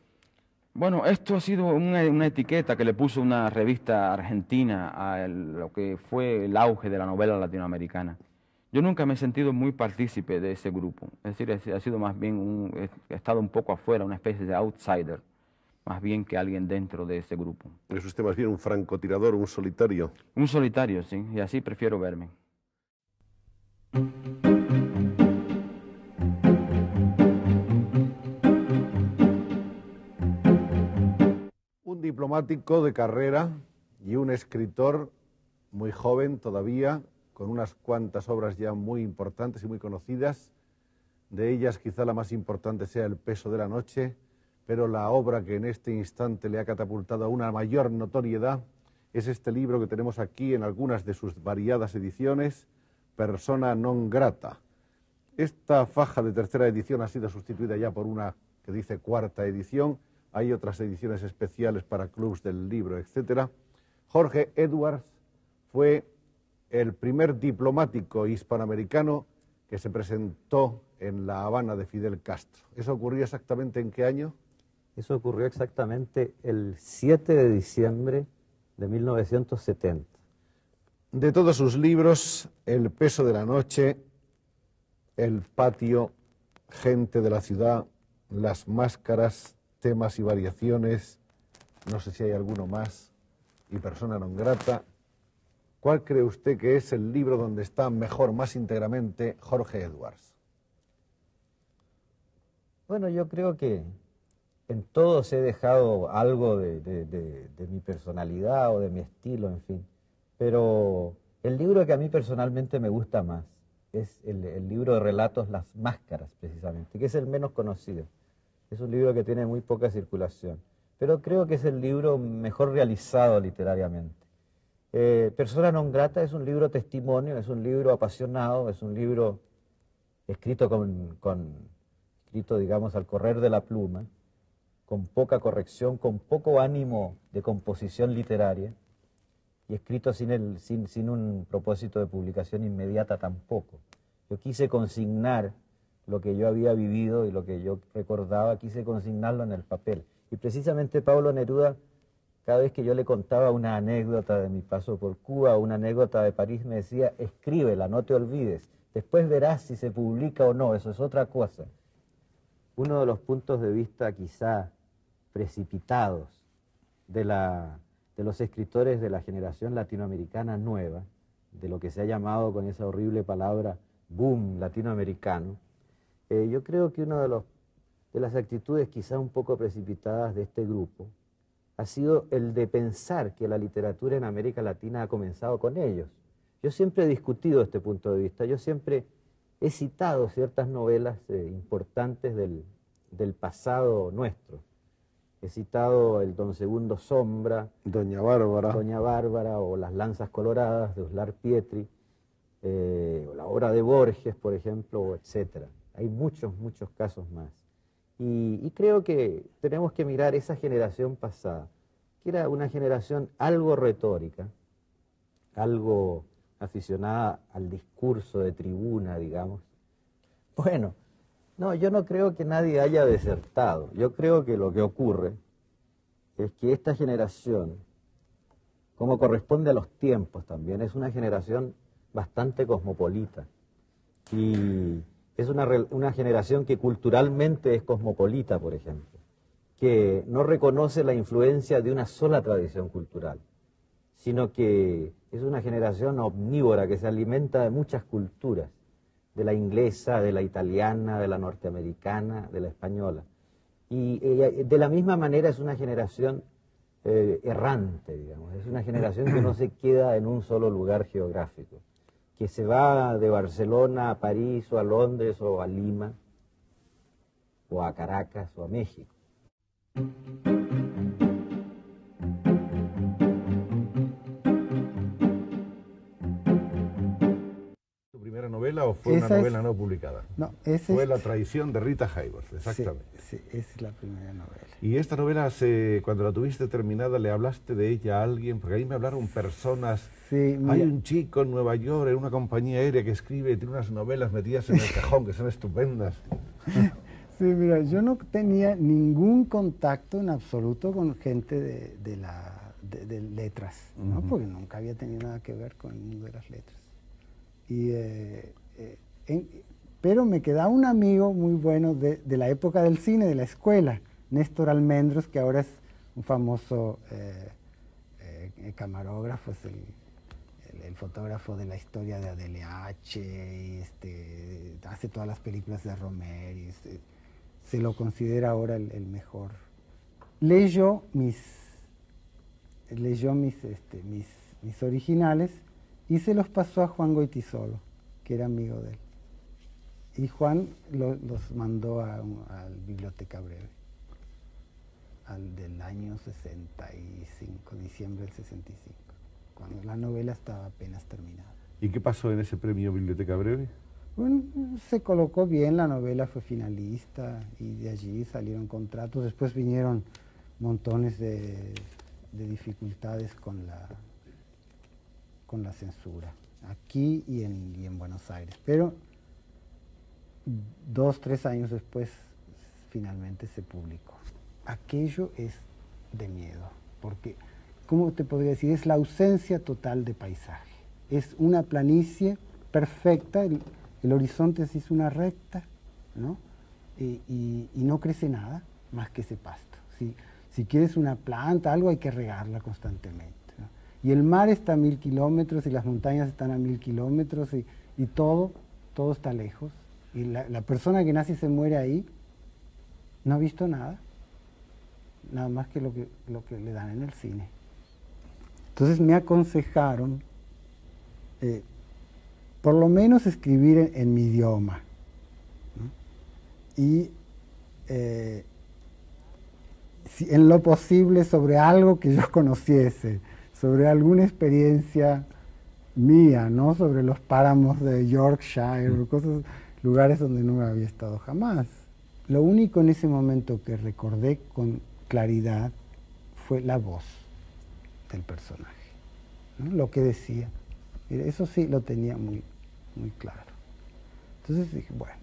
Speaker 13: Bueno, esto ha sido una etiqueta que le puso una revista argentina a lo que fue el auge de la novela latinoamericana. Yo nunca me he sentido muy partícipe de ese grupo, es decir, ha sido más bien he estado un poco afuera, una especie de outsider, más bien que alguien dentro de ese grupo.
Speaker 1: ¿Es usted más bien un francotirador, un solitario?
Speaker 13: Un solitario, sí, y así prefiero verme.
Speaker 1: Un diplomático de carrera y un escritor muy joven todavía, con unas cuantas obras ya muy importantes y muy conocidas. De ellas quizá la más importante sea El peso de la noche, pero la obra que en este instante le ha catapultado a una mayor notoriedad es este libro que tenemos aquí en algunas de sus variadas ediciones, Persona non grata. Esta faja de tercera edición ha sido sustituida ya por una que dice cuarta edición. Hay otras ediciones especiales para clubs del libro, etc. Jorge Edwards fue el primer diplomático hispanoamericano que se presentó en La Habana de Fidel Castro. ¿Eso ocurrió exactamente en qué año?
Speaker 14: Eso ocurrió exactamente el 7 de diciembre de 1970.
Speaker 1: De todos sus libros, El peso de la noche, El patio, Gente de la ciudad, Las máscaras, Temas y variaciones, no sé si hay alguno más, y Persona non grata, ¿cuál cree usted que es el libro donde está mejor, más íntegramente, Jorge Edwards?
Speaker 14: Bueno, yo creo que en todos he dejado algo de mi personalidad o de mi estilo, en fin. Pero el libro que a mí personalmente me gusta más es el libro de relatos Las máscaras, precisamente, que es el menos conocido. Es un libro que tiene muy poca circulación, pero creo que es el libro mejor realizado literariamente. Persona non grata es un libro testimonio, es un libro apasionado, es un libro escrito escrito, digamos, al correr de la pluma, con poca corrección, con poco ánimo de composición literaria, y escrito sin un propósito de publicación inmediata tampoco. Yo quise consignar lo que yo había vivido y lo que yo recordaba, quise consignarlo en el papel. Y precisamente Pablo Neruda cada vez que yo le contaba una anécdota de mi paso por Cuba o una anécdota de París, me decía, escríbela, no te olvides. Después verás si se publica o no, eso es otra cosa. Uno de los puntos de vista quizá precipitados de los escritores de la generación latinoamericana nueva, de lo que se ha llamado con esa horrible palabra boom latinoamericano, yo creo que una de las actitudes quizá un poco precipitadas de este grupo ha sido el de pensar que la literatura en América Latina ha comenzado con ellos. Yo siempre he discutido este punto de vista, yo siempre he citado ciertas novelas importantes del pasado nuestro. He citado el Don Segundo Sombra,
Speaker 1: Doña Bárbara
Speaker 14: o Las Lanzas Coloradas de Uslar Pietri, o la obra de Borges, por ejemplo, etc. Hay muchos, muchos casos más. Y creo que tenemos que mirar esa generación pasada, que era una generación algo retórica, algo aficionada al discurso de tribuna, digamos. Bueno, no, yo no creo que nadie haya desertado. Yo creo que lo que ocurre es que esta generación, como corresponde a los tiempos también, es una generación bastante cosmopolita. Y es una generación que culturalmente es cosmopolita, por ejemplo, que no reconoce la influencia de una sola tradición cultural, sino que es una generación omnívora que se alimenta de muchas culturas, de la inglesa, de la italiana, de la norteamericana, de la española. Y de la misma manera es una generación errante, digamos, es una generación que no se queda en un solo lugar geográfico, que se va de Barcelona a París o a Londres o a Lima o a Caracas o a México.
Speaker 1: ¿Tu primera novela o fue una novela no publicada?
Speaker 15: No,
Speaker 1: fue La traición de Rita Hayworth, exactamente.
Speaker 15: Sí, esa es la primera novela.
Speaker 1: Y esta novela, cuando la tuviste terminada, ¿le hablaste de ella a alguien? Porque ahí me hablaron personas.
Speaker 15: Sí,
Speaker 1: hay un chico en Nueva York, en una compañía aérea, que escribe y tiene unas novelas metidas en el cajón que son estupendas.
Speaker 15: Sí, mira, yo no tenía ningún contacto en absoluto con gente de letras, ¿no? Porque nunca había tenido nada que ver con el mundo de las letras. Pero me quedaba un amigo muy bueno de la época del cine, de la escuela, Néstor Almendros, que ahora es un famoso camarógrafo, es el fotógrafo de la historia de Adele H, y hace todas las películas de Romer, y se lo considera ahora el mejor. Leyó mis originales y se los pasó a Juan Goytisolo, que era amigo de él. Y Juan los mandó al Biblioteca Breve, del año 65, diciembre del 65, cuando la novela estaba apenas terminada.
Speaker 1: ¿Y qué pasó en ese premio Biblioteca Breve?
Speaker 15: Bueno, se colocó bien, la novela fue finalista y de allí salieron contratos. Después vinieron montones de dificultades con la censura, aquí y en Buenos Aires. Pero 2, 3 años después finalmente se publicó. Aquello es de miedo, porque, ¿cómo te podría decir? Es la ausencia total de paisaje. Es una planicie perfecta, el horizonte se hizo una recta, ¿no? Y no crece nada más que ese pasto. Si quieres una planta, algo, hay que regarla constantemente, ¿no? Y el mar está a 1000 kilómetros y las montañas están a 1000 kilómetros y todo está lejos. Y la persona que nace y se muere ahí no ha visto nada más que lo que le dan en el cine. Entonces me aconsejaron por lo menos escribir en mi idioma, ¿no? Y en lo posible sobre algo que yo conociese, sobre alguna experiencia mía, ¿no? Sobre los páramos de Yorkshire, lugares donde no había estado jamás. Lo único en ese momento que recordé con claridad fue la voz del personaje, ¿no? Lo que decía. Eso sí lo tenía muy, muy claro. Entonces dije, bueno,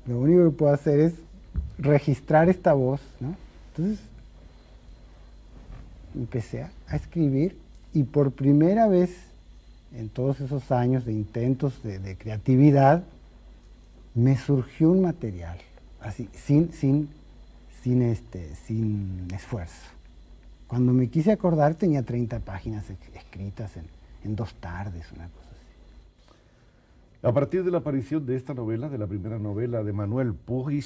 Speaker 15: lo único que puedo hacer es registrar esta voz, ¿no? Entonces empecé a escribir y por primera vez en todos esos años de intentos de creatividad me surgió un material, así, sin esfuerzo. Cuando me quise acordar tenía 30 páginas escritas en 2 tardes, una cosa así.
Speaker 1: A partir de la aparición de esta novela, de la primera novela de Manuel Puig,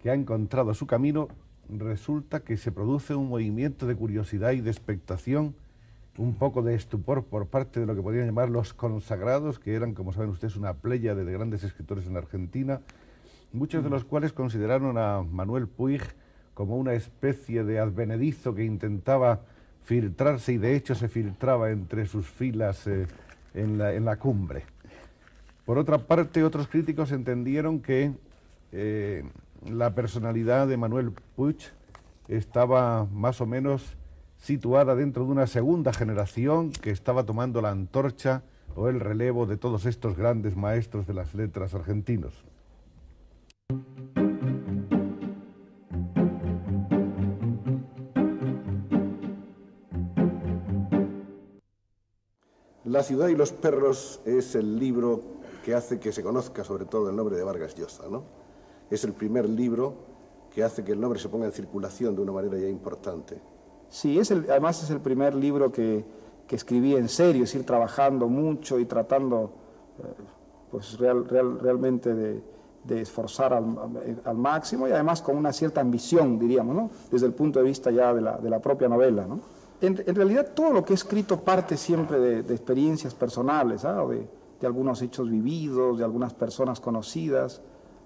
Speaker 1: que ha encontrado su camino, resulta que se produce un movimiento de curiosidad y de expectación, un poco de estupor por parte de lo que podrían llamar los consagrados, que eran, como saben ustedes, una pléyade de grandes escritores en Argentina, muchos de los cuales consideraron a Manuel Puig como una especie de advenedizo que intentaba filtrarse y de hecho se filtraba entre sus filas en la cumbre. Por otra parte, otros críticos entendieron que la personalidad de Manuel Puig estaba más o menos situada dentro de una segunda generación que estaba tomando la antorcha o el relevo de todos estos grandes maestros de las letras argentinos. La ciudad y los perros es el libro que hace que se conozca sobre todo el nombre de Vargas Llosa, ¿no? Es el primer libro que hace que el nombre se ponga en circulación de una manera ya importante.
Speaker 16: Sí, además es el primer libro que escribí en serio, es decir, trabajando mucho y tratando pues realmente de esforzar al máximo y además con una cierta ambición, diríamos, ¿no? Desde el punto de vista ya de la propia novela, ¿no? En realidad todo lo que he escrito parte siempre de experiencias personales, ¿ah? O de algunos hechos vividos, de algunas personas conocidas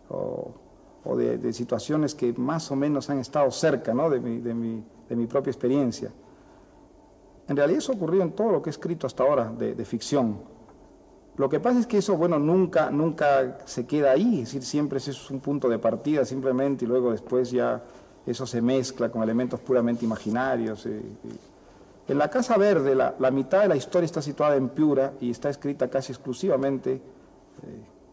Speaker 16: o de situaciones que más o menos han estado cerca, ¿no? de mi propia experiencia. En realidad eso ha ocurrido en todo lo que he escrito hasta ahora de ficción. Lo que pasa es que eso, bueno, nunca se queda ahí, es decir, siempre es un punto de partida simplemente y luego después ya eso se mezcla con elementos puramente imaginarios. En La Casa Verde, la mitad de la historia está situada en Piura y está escrita casi exclusivamente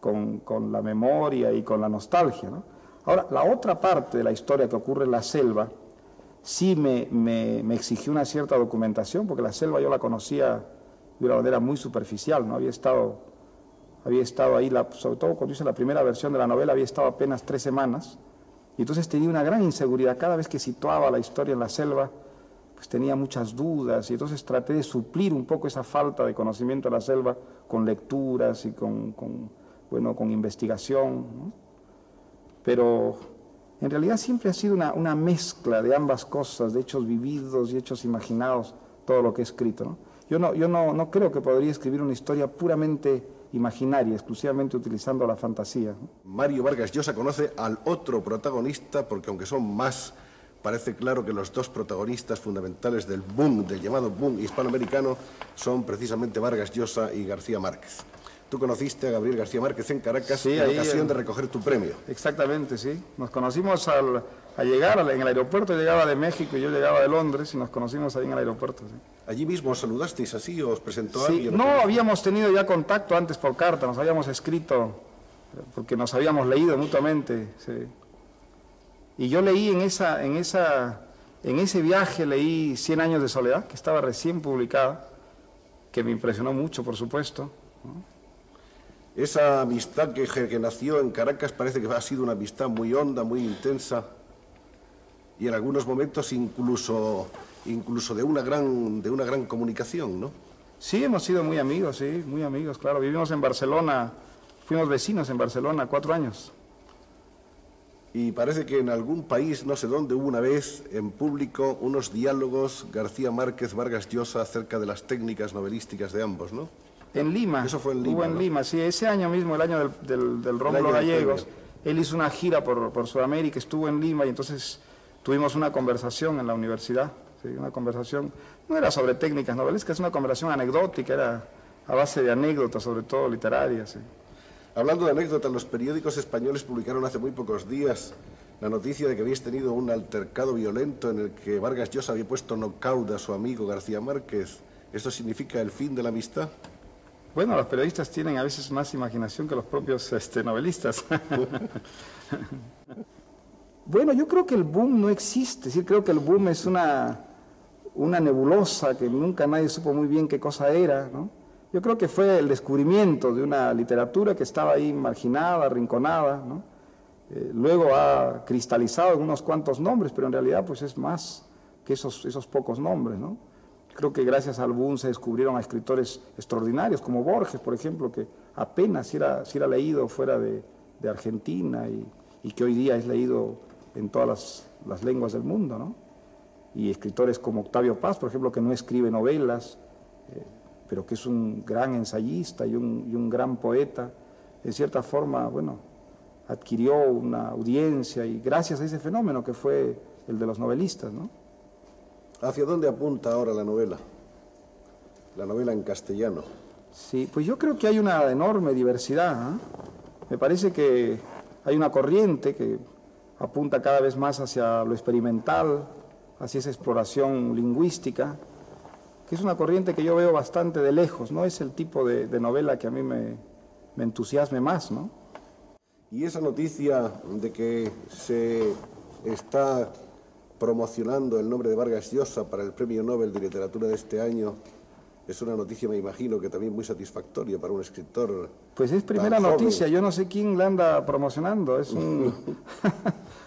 Speaker 16: con la memoria y con la nostalgia, ¿no? Ahora, la otra parte de la historia que ocurre en la selva sí me exigió una cierta documentación, porque la selva yo la conocía de una manera muy superficial, ¿no? Había estado ahí, sobre todo cuando hice la primera versión de la novela, había estado apenas 3 semanas, y entonces tenía una gran inseguridad. Cada vez que situaba la historia en la selva, pues tenía muchas dudas, y entonces traté de suplir un poco esa falta de conocimiento de la selva con lecturas y con investigación, ¿no? Pero en realidad siempre ha sido una mezcla de ambas cosas, de hechos vividos y hechos imaginados, todo lo que he escrito, ¿no? Yo no creo que podría escribir una historia puramente imaginaria, exclusivamente utilizando la fantasía, ¿no?
Speaker 1: Mario Vargas Llosa conoce al otro protagonista, porque aunque son más, parece claro que los 2 protagonistas fundamentales del boom, del llamado boom hispanoamericano, son precisamente Vargas Llosa y García Márquez. Tú conociste a Gabriel García Márquez en Caracas, sí, en ocasión de recoger tu premio.
Speaker 16: Exactamente, sí. Nos conocimos al llegar en el aeropuerto. Llegaba de México y yo llegaba de Londres y nos conocimos ahí en el aeropuerto. ¿Sí?
Speaker 1: ¿Allí mismo os saludasteis así o os presentó
Speaker 16: sí,
Speaker 1: alguien?
Speaker 16: No, habíamos tenido ya contacto antes por carta, nos habíamos escrito porque nos habíamos leído mutuamente. Sí. Y yo leí en ese viaje, leí 100 años de soledad, que estaba recién publicada, que me impresionó mucho, por supuesto, ¿no?
Speaker 1: Esa amistad que nació en Caracas parece que ha sido una amistad muy honda, muy intensa y en algunos momentos incluso de una gran comunicación, ¿no?
Speaker 16: Sí, hemos sido muy amigos, sí, muy amigos, claro. Vivimos en Barcelona, fuimos vecinos en Barcelona 4 años.
Speaker 1: Y parece que en algún país, no sé dónde, hubo una vez en público unos diálogos García Márquez-Vargas Llosa acerca de las técnicas novelísticas de ambos, ¿no?
Speaker 16: En Lima.
Speaker 1: Eso fue en Lima.
Speaker 16: Hubo en Lima, sí. Ese año mismo, el año del Rómulo Gallegos, él hizo una gira por Sudamérica, estuvo en Lima y entonces tuvimos una conversación en la universidad. Sí, una conversación, no era sobre técnicas novelescas, es una conversación anecdótica, era a base de anécdotas, sobre todo literarias. Sí.
Speaker 1: Hablando de anécdotas, los periódicos españoles publicaron hace muy pocos días la noticia de que habéis tenido un altercado violento en el que Vargas Llosa había puesto nocaut a su amigo García Márquez. ¿Esto significa el fin de la amistad?
Speaker 16: Bueno, los periodistas tienen a veces más imaginación que los propios novelistas. Bueno, yo creo que el boom no existe, sí, creo que el boom es una una nebulosa que nunca nadie supo muy bien qué cosa era, ¿no? Yo creo que fue el descubrimiento de una literatura que estaba ahí marginada, arrinconada, ¿no? Luego ha cristalizado en unos cuantos nombres, pero en realidad pues es más que esos pocos nombres, ¿no? Creo que gracias al boom se descubrieron a escritores extraordinarios, como Borges, por ejemplo, que apenas si era leído fuera de Argentina y que hoy día es leído en todas las lenguas del mundo, ¿no? Y escritores como Octavio Paz, por ejemplo, que no escribe novelas, pero que es un gran ensayista y un gran poeta, en cierta forma, bueno, adquirió una audiencia y gracias a ese fenómeno que fue el de los novelistas, ¿no?
Speaker 1: ¿Hacia dónde apunta ahora la novela? La novela en castellano.
Speaker 16: Sí, pues yo creo que hay una enorme diversidad, ¿eh? Me parece que hay una corriente que apunta cada vez más hacia lo experimental, hacia esa exploración lingüística, que es una corriente que yo veo bastante de lejos, no es el tipo de novela que a mí me entusiasme más, ¿no?
Speaker 1: Y esa noticia de que se está promocionando el nombre de Vargas Llosa para el Premio Nobel de Literatura de este año, es una noticia, me imagino, que también muy satisfactoria para un escritor.
Speaker 16: Pues es primera noticia, yo no sé quién la anda promocionando, es un...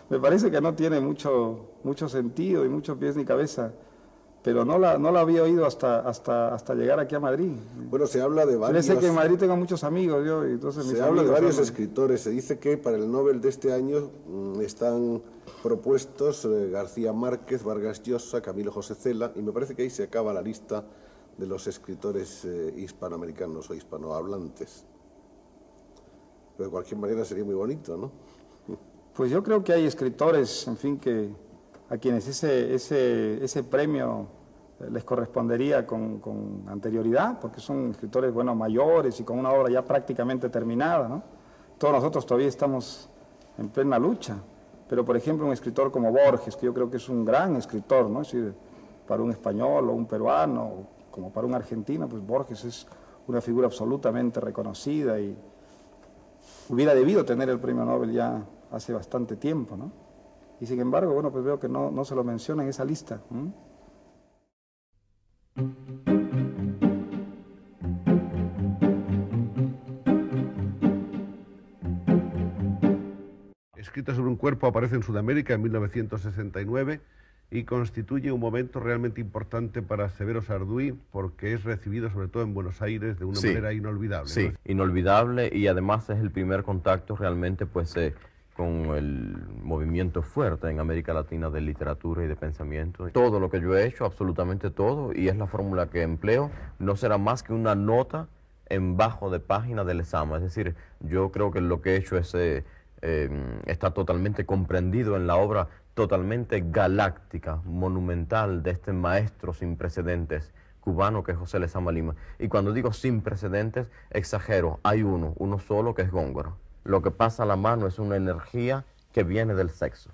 Speaker 16: me parece que no tiene mucho sentido y muchos pies ni cabeza, pero no la había oído hasta llegar aquí a Madrid.
Speaker 1: Bueno, se habla de varios...
Speaker 16: Yo sé que en Madrid tengo muchos amigos, yo, y entonces
Speaker 1: se habla de varios escritores, se dice que para el Nobel de este año están propuestos García Márquez, Vargas Llosa, Camilo José Cela, y me parece que ahí se acaba la lista de los escritores hispanoamericanos o hispanohablantes. Pero de cualquier manera sería muy bonito, ¿no?
Speaker 16: Pues yo creo que hay escritores, en fin, que a quienes ese premio les correspondería con anterioridad, porque son escritores, bueno, mayores y con una obra ya prácticamente terminada, ¿no? Todos nosotros todavía estamos en plena lucha, pero por ejemplo un escritor como Borges, que yo creo que es un gran escritor, ¿no? Es decir, para un español o un peruano, como para un argentino, pues Borges es una figura absolutamente reconocida y hubiera debido tener el premio Nobel ya hace bastante tiempo, ¿no? Y sin embargo, bueno, pues veo que no se lo menciona en esa lista.
Speaker 1: Escrito sobre un cuerpo aparece en Sudamérica en 1969 y constituye un momento realmente importante para Severo Sarduy porque es recibido sobre todo en Buenos Aires de una manera inolvidable.
Speaker 7: Sí, ¿no? Inolvidable, y además es el primer contacto realmente pues con el movimiento fuerte en América Latina de literatura y de pensamiento. Todo lo que yo he hecho, absolutamente todo, y es la fórmula que empleo, no será más que una nota en bajo de página del examen. Es decir, yo creo que lo que he hecho es, está totalmente comprendido en la obra totalmente galáctica, monumental de este maestro sin precedentes cubano que es José Lezama Lima. Y cuando digo sin precedentes, exagero, hay uno solo, que es Góngora. Lo que pasa a la mano es una energía que viene del sexo.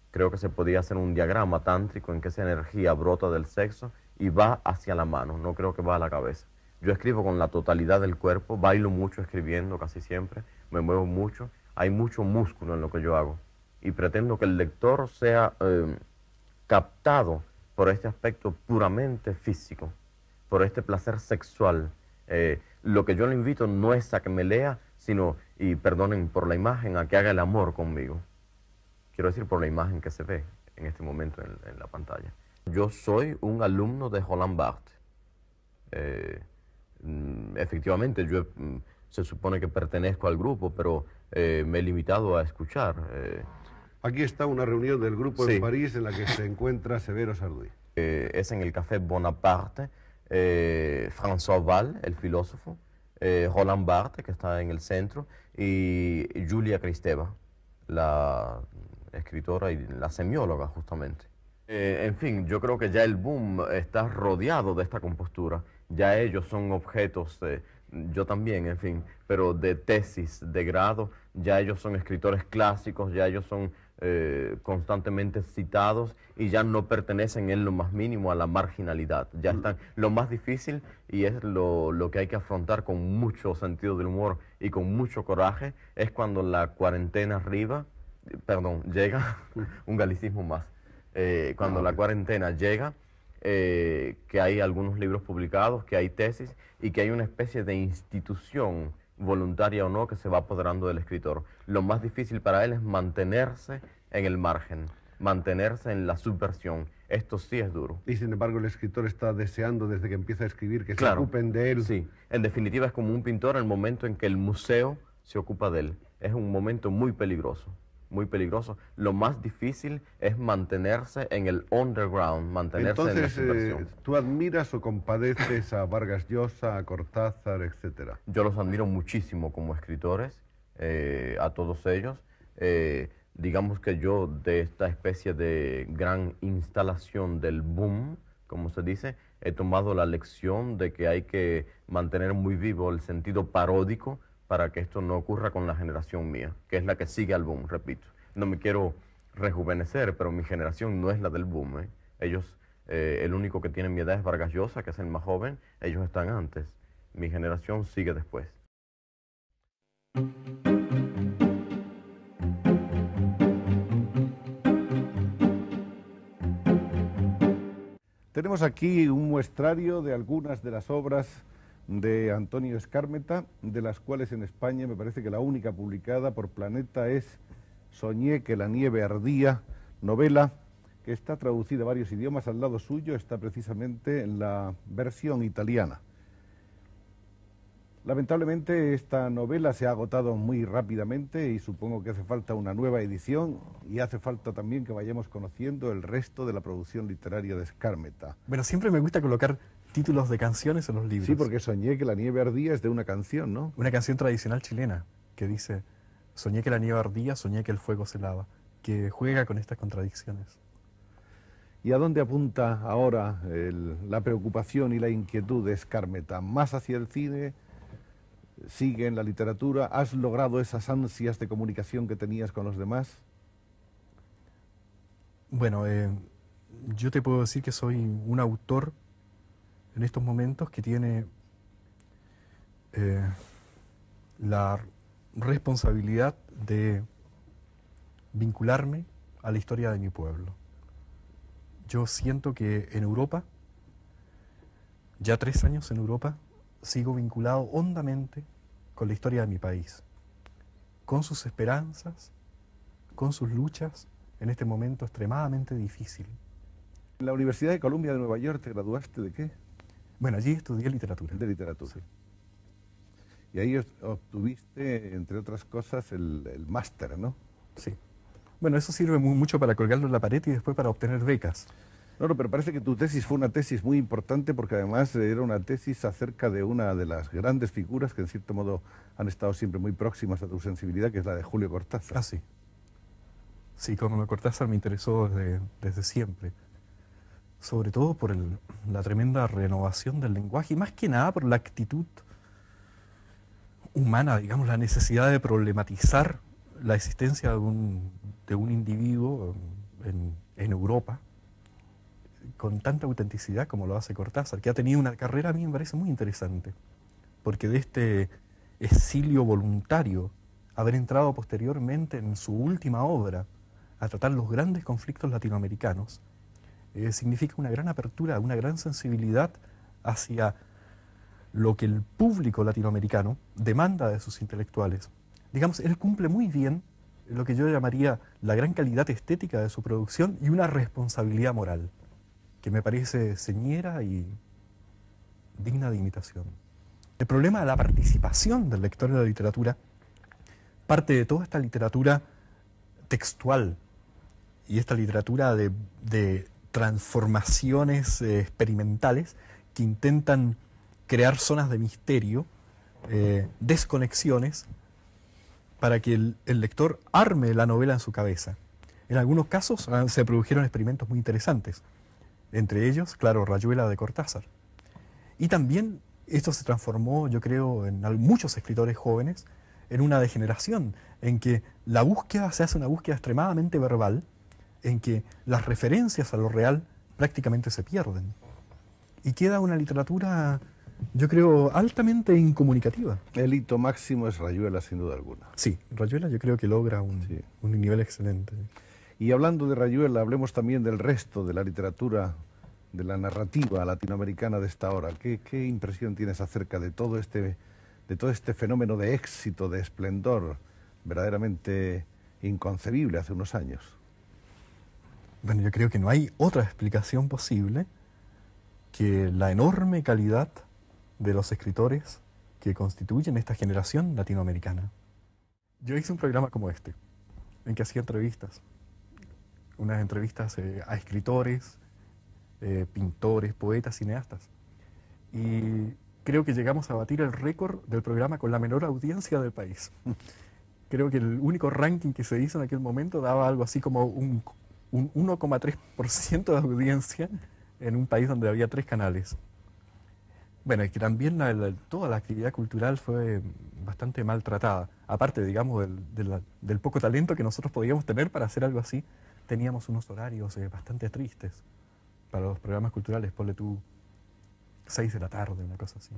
Speaker 7: Creo que se podía hacer un diagrama tántrico en que esa energía brota del sexo y va hacia la mano, no creo que va a la cabeza. Yo escribo con la totalidad del cuerpo, bailo mucho escribiendo casi siempre, me muevo mucho, hay mucho músculo en lo que yo hago. Y pretendo que el lector sea captado por este aspecto puramente físico, por este placer sexual. Lo que yo le invito no es a que me lea, sino, y perdonen por la imagen, a que haga el amor conmigo. Quiero decir por la imagen que se ve en este momento en la pantalla. Yo soy un alumno de Roland Barthes. Efectivamente, yo se supone que pertenezco al grupo, pero me he limitado a escuchar.
Speaker 1: Aquí está una reunión del grupo en París en la que se encuentra Severo Sarduy.
Speaker 7: Es en el Café Bonaparte, François Val, el filósofo, Roland Barthes, que está en el centro, y Julia Kristeva, la escritora y la semióloga, justamente. En fin, yo creo que ya el boom está rodeado de esta compostura. Ya ellos son objetos, yo también, en fin, pero de tesis, de grado. Ya ellos son escritores clásicos, ya ellos son constantemente citados y ya no pertenecen en lo más mínimo a la marginalidad. Ya están. Lo más difícil, y es lo que hay que afrontar con mucho sentido del humor y con mucho coraje, es cuando la cuarentena llega, un galicismo más, cuando la cuarentena llega
Speaker 17: que hay algunos libros publicados, que hay tesis y que hay una especie de institución, voluntaria o no, que se va apoderando del escritor. Lo más difícil para él es mantenerse en el margen, mantenerse en la subversión. Esto sí es duro.
Speaker 1: Y sin embargo el escritor está deseando desde que empieza a escribir que se
Speaker 17: Claro,
Speaker 1: ocupen de él.
Speaker 17: Sí, en definitiva es como un pintor el momento en que el museo se ocupa de él. Es un momento muy peligroso, muy peligroso. Lo más difícil es mantenerse en el underground, mantenerse en la subversión.
Speaker 1: ¿Tú admiras o compadeces a Vargas Llosa, a Cortázar, etcétera?
Speaker 17: Yo los admiro muchísimo como escritores, a todos ellos. Digamos que yo de esta especie de gran instalación del boom, como se dice, he tomado la lección de que hay que mantener muy vivo el sentido paródico para que esto no ocurra con la generación mía, que es la que sigue al boom, repito. No me quiero rejuvenecer, pero mi generación no es la del boom, ¿eh? Ellos, el único que tiene mi edad es Vargas Llosa, que es el más joven, ellos están antes. Mi generación sigue después.
Speaker 1: Tenemos aquí un muestrario de algunas de las obras de Antonio Skármeta, de las cuales en España me parece que la única publicada por Planeta es Soñé que la nieve ardía, novela que está traducida a varios idiomas. Al lado suyo está precisamente en la versión italiana. Lamentablemente esta novela se ha agotado muy rápidamente y supongo que hace falta una nueva edición y hace falta también que vayamos conociendo el resto de la producción literaria de Skármeta.
Speaker 18: Bueno, siempre me gusta colocar títulos de canciones en los libros.
Speaker 1: Sí, porque Soñé que la nieve ardía es de una canción, ¿no?
Speaker 18: Una canción tradicional chilena que dice: soñé que la nieve ardía, soñé que el fuego se lava, que juega con estas contradicciones.
Speaker 1: ¿Y a dónde apunta ahora la preocupación y la inquietud de Skármeta? ¿Más hacia el cine? ¿Sigue en la literatura? ¿Has logrado esas ansias de comunicación que tenías con los demás?
Speaker 18: Bueno, yo te puedo decir que soy un autor en estos momentos que tiene la responsabilidad de vincularme a la historia de mi pueblo. Yo siento que en Europa, ya 3 años en Europa, sigo vinculado hondamente con la historia de mi país, con sus esperanzas, con sus luchas en este momento extremadamente difícil.
Speaker 1: ¿En la Universidad de Columbia de Nueva York te graduaste de qué?
Speaker 18: Bueno, allí estudié literatura.
Speaker 1: De literatura.
Speaker 18: Sí.
Speaker 1: Y ahí obtuviste, entre otras cosas, el máster, ¿no?
Speaker 18: Sí. Bueno, eso sirve mucho para colgarlo en la pared y después para obtener becas.
Speaker 1: No, pero parece que tu tesis fue una tesis muy importante porque además era una tesis acerca de una de las grandes figuras que en cierto modo han estado siempre muy próximas a tu sensibilidad, que es la de Julio Cortázar.
Speaker 18: Ah, sí. Sí, como Cortázar me interesó desde siempre. Sobre todo por la tremenda renovación del lenguaje y más que nada por la actitud humana, digamos, la necesidad de problematizar la existencia de un individuo en Europa con tanta autenticidad como lo hace Cortázar, que ha tenido una carrera, a mí me parece muy interesante, porque de este exilio voluntario, haber entrado posteriormente en su última obra a tratar los grandes conflictos latinoamericanos, significa una gran apertura, una gran sensibilidad hacia lo que el público latinoamericano demanda de sus intelectuales. Digamos, él cumple muy bien lo que yo llamaría la gran calidad estética de su producción y una responsabilidad moral, que me parece señera y digna de imitación. El problema de la participación del lector en la literatura parte de toda esta literatura textual y esta literatura de transformaciones experimentales que intentan crear zonas de misterio, desconexiones, para que el lector arme la novela en su cabeza. En algunos casos se produjeron experimentos muy interesantes, entre ellos, claro, Rayuela de Cortázar. Y también esto se transformó, yo creo, en muchos escritores jóvenes, en una degeneración, en que la búsqueda se hace una búsqueda extremadamente verbal, en que las referencias a lo real prácticamente se pierden. Y queda una literatura, yo creo, altamente incomunicativa.
Speaker 1: El hito máximo es Rayuela, sin duda alguna.
Speaker 18: Sí, Rayuela yo creo que logra un nivel excelente.
Speaker 1: Y hablando de Rayuela, hablemos también del resto de la literatura de la narrativa latinoamericana de esta hora. ¿Qué impresión tienes acerca de todo este fenómeno de éxito, de esplendor, verdaderamente inconcebible hace unos años?
Speaker 18: Bueno, yo creo que no hay otra explicación posible que la enorme calidad de los escritores que constituyen esta generación latinoamericana. Yo hice un programa como este, en que hacía entrevistas. Unas entrevistas a escritores, pintores, poetas, cineastas. Y creo que llegamos a batir el récord del programa con la menor audiencia del país. Creo que el único ranking que se hizo en aquel momento daba algo así como un 1,3% de audiencia en un país donde había 3 canales. Bueno, y que también toda la actividad cultural fue bastante maltratada. Aparte, digamos, del poco talento que nosotros podíamos tener para hacer algo así, teníamos unos horarios bastante tristes para los programas culturales. Ponle tú 6 de la tarde, una cosa así.